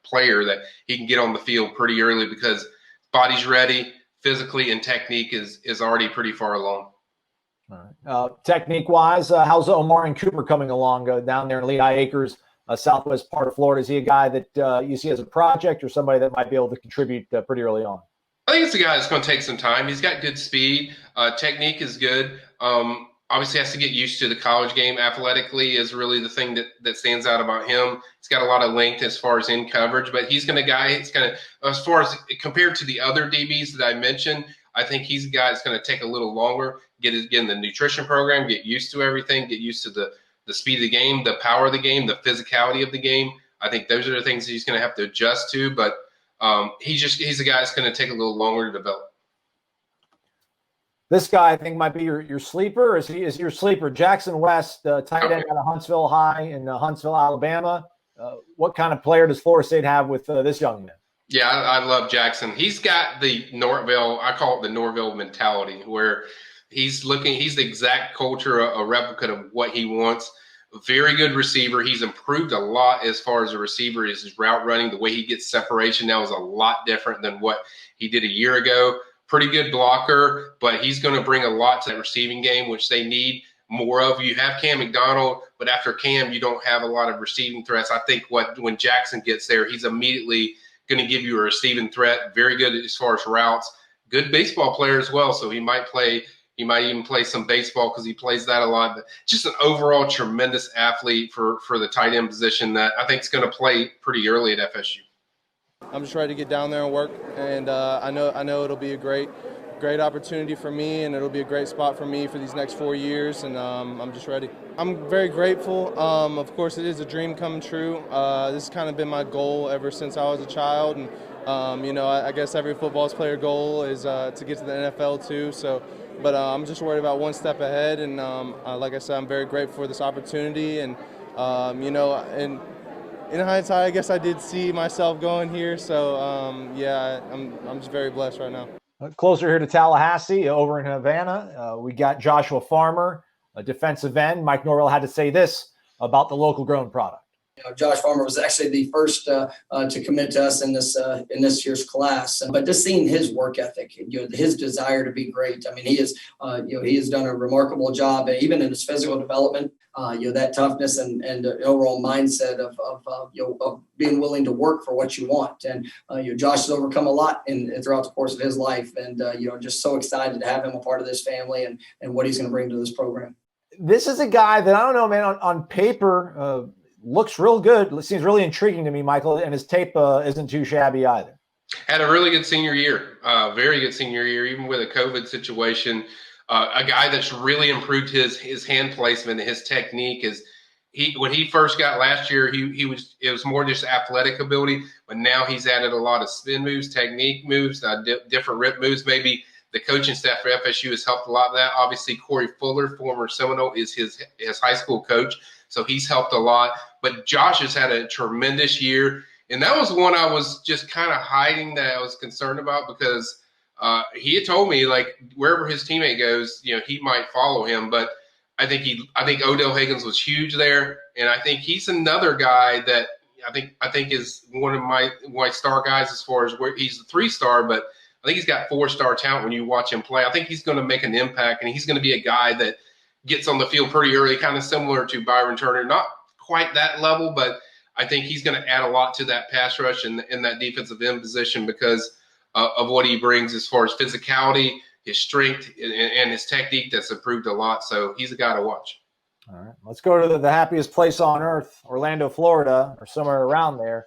player that he can get on the field pretty early because body's ready, physically, and technique is already pretty far along. All right. Technique-wise, how's Omar and Cooper coming along down there in Lehigh Acres, southwest part of Florida? Is he a guy that you see as a project or somebody that might be able to contribute pretty early on? I think it's a guy that's going to take some time. He's got good speed. Technique is good. Obviously has to get used to the college game. Athletically is really the thing that stands out about him. He's got a lot of length as far as in coverage, but he's going to as far as compared to the other DBs that I mentioned, I think he's a guy that's going to take a little longer, get in the nutrition program, get used to everything, get used to the speed of the game, the power of the game, the physicality of the game. I think those are the things that he's going to have to adjust to, but he's a guy that's going to take a little longer to develop. This guy, I think, might be your sleeper. Is your sleeper? Jackson West, tight end out of Huntsville High in Huntsville, Alabama. What kind of player does Florida State have with this young man? Yeah, I love Jackson. He's got the Norvell, I call it the Norvell mentality, where he's the exact culture, a replica of what he wants. Very good receiver. He's improved a lot as far as a receiver. His route running, the way he gets separation now is a lot different than what he did a year ago. Pretty good blocker, but he's going to bring a lot to that receiving game, which they need more of. You have Cam McDonald, but after Cam, you don't have a lot of receiving threats. I think when Jackson gets there, he's immediately going to give you a receiving threat. Very good as far as routes. Good baseball player as well, so he might even play some baseball because he plays that a lot. But just an overall tremendous athlete for the tight end position that I think is going to play pretty early at FSU. I'm just ready to get down there and work, and I know it'll be a great opportunity for me, and it'll be a great spot for me for these next 4 years, and I'm just ready. I'm very grateful. Of course, it is a dream come true. This has kind of been my goal ever since I was a child, and I guess every football player goal is to get to the NFL too. So, but I'm just worried about one step ahead, and like I said, I'm very grateful for this opportunity, and and in hindsight, I guess I did see myself going here. So I'm just very blessed right now. Closer here to Tallahassee, over in Havana, we got Joshua Farmer, a defensive end. Mike Norvell had to say this about the local grown product. Josh Farmer was actually the first to commit to us in this year's class. But just seeing his work ethic, his desire to be great. I mean, he has done a remarkable job, even in his physical development. That toughness and overall mindset of being willing to work for what you want. And Josh has overcome a lot throughout the course of his life, and just so excited to have him a part of this family and what he's going to bring to this program. This is a guy that I don't know, man. On paper, looks real good. It seems really intriguing to me, Michael, and his tape isn't too shabby either. Had a really good senior year, very good senior year, even with a COVID situation. A guy that's really improved his hand placement and his technique is when he first got last year, it was more just athletic ability, but now he's added a lot of spin moves, technique moves, different rip moves. Maybe the coaching staff for FSU has helped a lot of that. Obviously, Corey Fuller, former Seminole, is his high school coach, so he's helped a lot. But Josh has had a tremendous year, and that was one I was just kind of hiding that I was concerned about because he had told me, like, wherever his teammate goes, he might follow him. But I think Odell Higgins was huge there, and I think he's another guy that I think is one of my star guys as far as where he's a 3-star, but I think he's got 4-star talent when you watch him play. I think he's going to make an impact, and he's going to be a guy that gets on the field pretty early, kind of similar to Byron Turner. Not quite that level, but I think he's going to add a lot to that pass rush and that defensive end position because of what he brings as far as physicality, his strength, and his technique that's improved a lot. So he's a guy to watch. All right, let's go to the happiest place on earth, Orlando, Florida, or somewhere around there.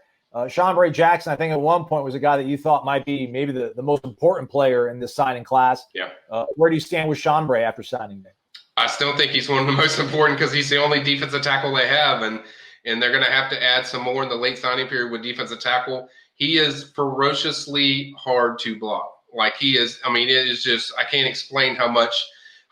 Chambray Jackson, I think at one point was a guy that you thought might be maybe the most important player in this signing class. Yeah. Where do you stand with Chambray after signing day? I still think he's one of the most important because he's the only defensive tackle they have, and they're going to have to add some more in the late signing period with defensive tackle. He is ferociously hard to block. Like he is, I mean, it is just, I can't explain how much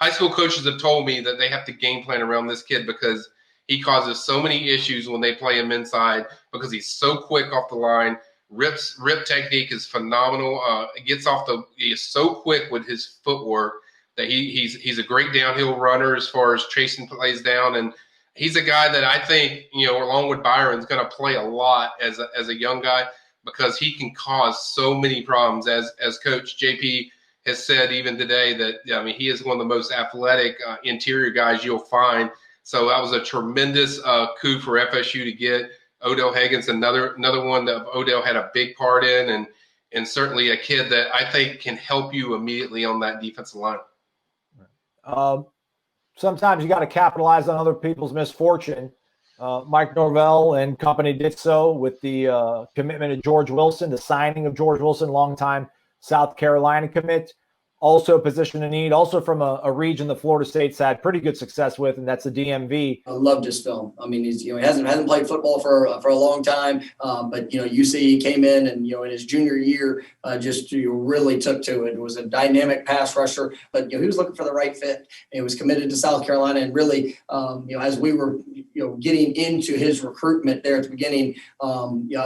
high school coaches have told me that they have to game plan around this kid because he causes so many issues when they play him inside because he's so quick off the line. Rip technique is phenomenal. He is so quick with his footwork that he's a great downhill runner as far as chasing plays down. And he's a guy that I think, along with Byron, is going to play a lot as a young guy because he can cause so many problems. As Coach JP has said even today that, he is one of the most athletic interior guys you'll find. So that was a tremendous coup for FSU to get Odell Higgins, another one that Odell had a big part in, and certainly a kid that I think can help you immediately on that defensive line. Sometimes you got to capitalize on other people's misfortune. Mike Norvell and company did so with the commitment of George Wilson, the signing of George Wilson, longtime South Carolina commit. Also a position of need, also from a region that Florida State's had pretty good success with, and that's the DMV. I loved his film. I mean, he's he hasn't played football for a long time, but you see he came in and in his junior year just really took to it. It was a dynamic pass rusher, but he was looking for the right fit. He was committed to South Carolina, and really as we were getting into his recruitment there at the beginning, I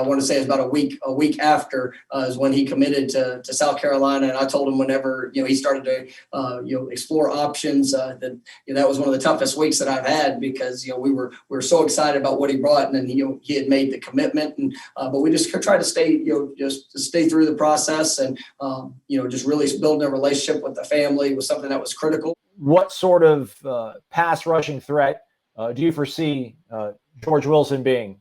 want to say it was about a week after is when he committed to South Carolina, and I told him whenever he started to explore options that was one of the toughest weeks that I've had because we were so excited about what he brought, and then he had made the commitment, and but we just tried to stay just to stay through the process, and just really building a relationship with the family was something that was critical. What sort of pass rushing threat do you foresee George Wilson being,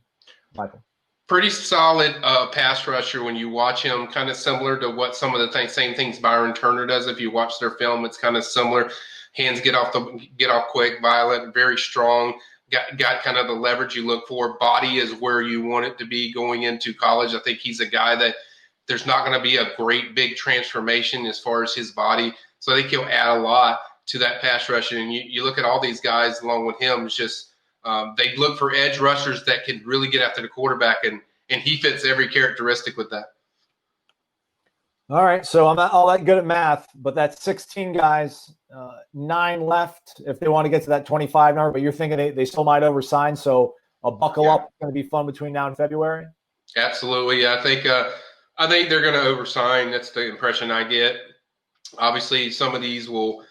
Michael? Pretty solid pass rusher when you watch him, kind of similar to what some of the same things Byron Turner does. If you watch their film, it's kind of similar. Hands get off quick, violent, very strong. Got kind of the leverage you look for. Body is where you want it to be going into college. I think he's a guy that there's not going to be a great big transformation as far as his body. So I think he'll add a lot to that pass rushing. And you look at all these guys along with him, it's just they look for edge rushers that can really get after the quarterback, and he fits every characteristic with that. All right, so I'm not all that good at math, but that's 16 guys, 9 left if they want to get to that 25 number, but you're thinking they still might oversign, so a buckle up is going to be fun between now and February? Absolutely. I think they're going to oversign. That's the impression I get. Obviously, some of these will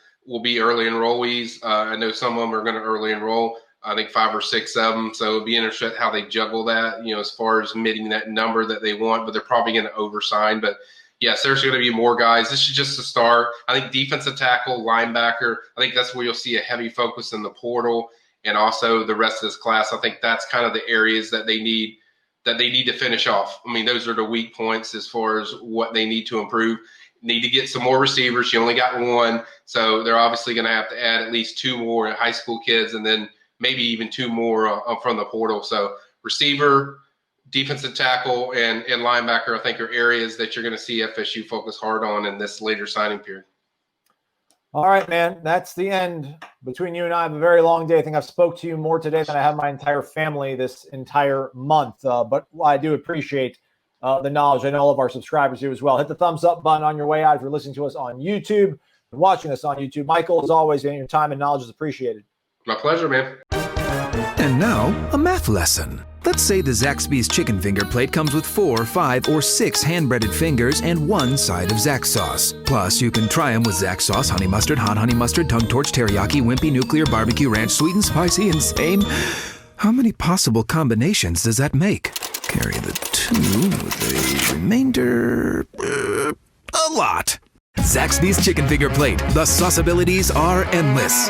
be early enrollees. I know some of them are going to early enroll. I think 5 or 6 of them. So it'll be interesting how they juggle that, as far as meeting that number that they want, but they're probably going to oversign. But yes, there's going to be more guys. This is just a start. I think defensive tackle, linebacker, I think that's where you'll see a heavy focus in the portal and also the rest of this class. I think that's kind of the areas that they need to finish off. I mean, those are the weak points as far as what they need to improve. Need to get some more receivers. You only got 1. So they're obviously going to have to add at least 2 more high school kids and then maybe even 2 more from the portal. So receiver, defensive tackle, and linebacker, I think, are areas that you're going to see FSU focus hard on in this later signing period. All right, man. That's the end. Between you and I have a very long day. I think I've spoke to you more today than I have my entire family this entire month. But I do appreciate the knowledge. I know all of our subscribers do as well. Hit the thumbs up button on your way out if you're listening to us on YouTube and watching us on YouTube. Michael, as always, your time and knowledge is appreciated. My pleasure, man. And now, a math lesson. Let's say the Zaxby's chicken finger plate comes with 4, 5, or 6 hand-breaded fingers and 1 side of Zax sauce. Plus, you can try them with Zax sauce, honey mustard, hot honey mustard, tongue torch, teriyaki, wimpy, nuclear, barbecue ranch, sweet and spicy, insane. How many possible combinations does that make? Carry the 2 with a remainder... a lot. Zaxby's chicken finger plate. The sauceabilities are endless.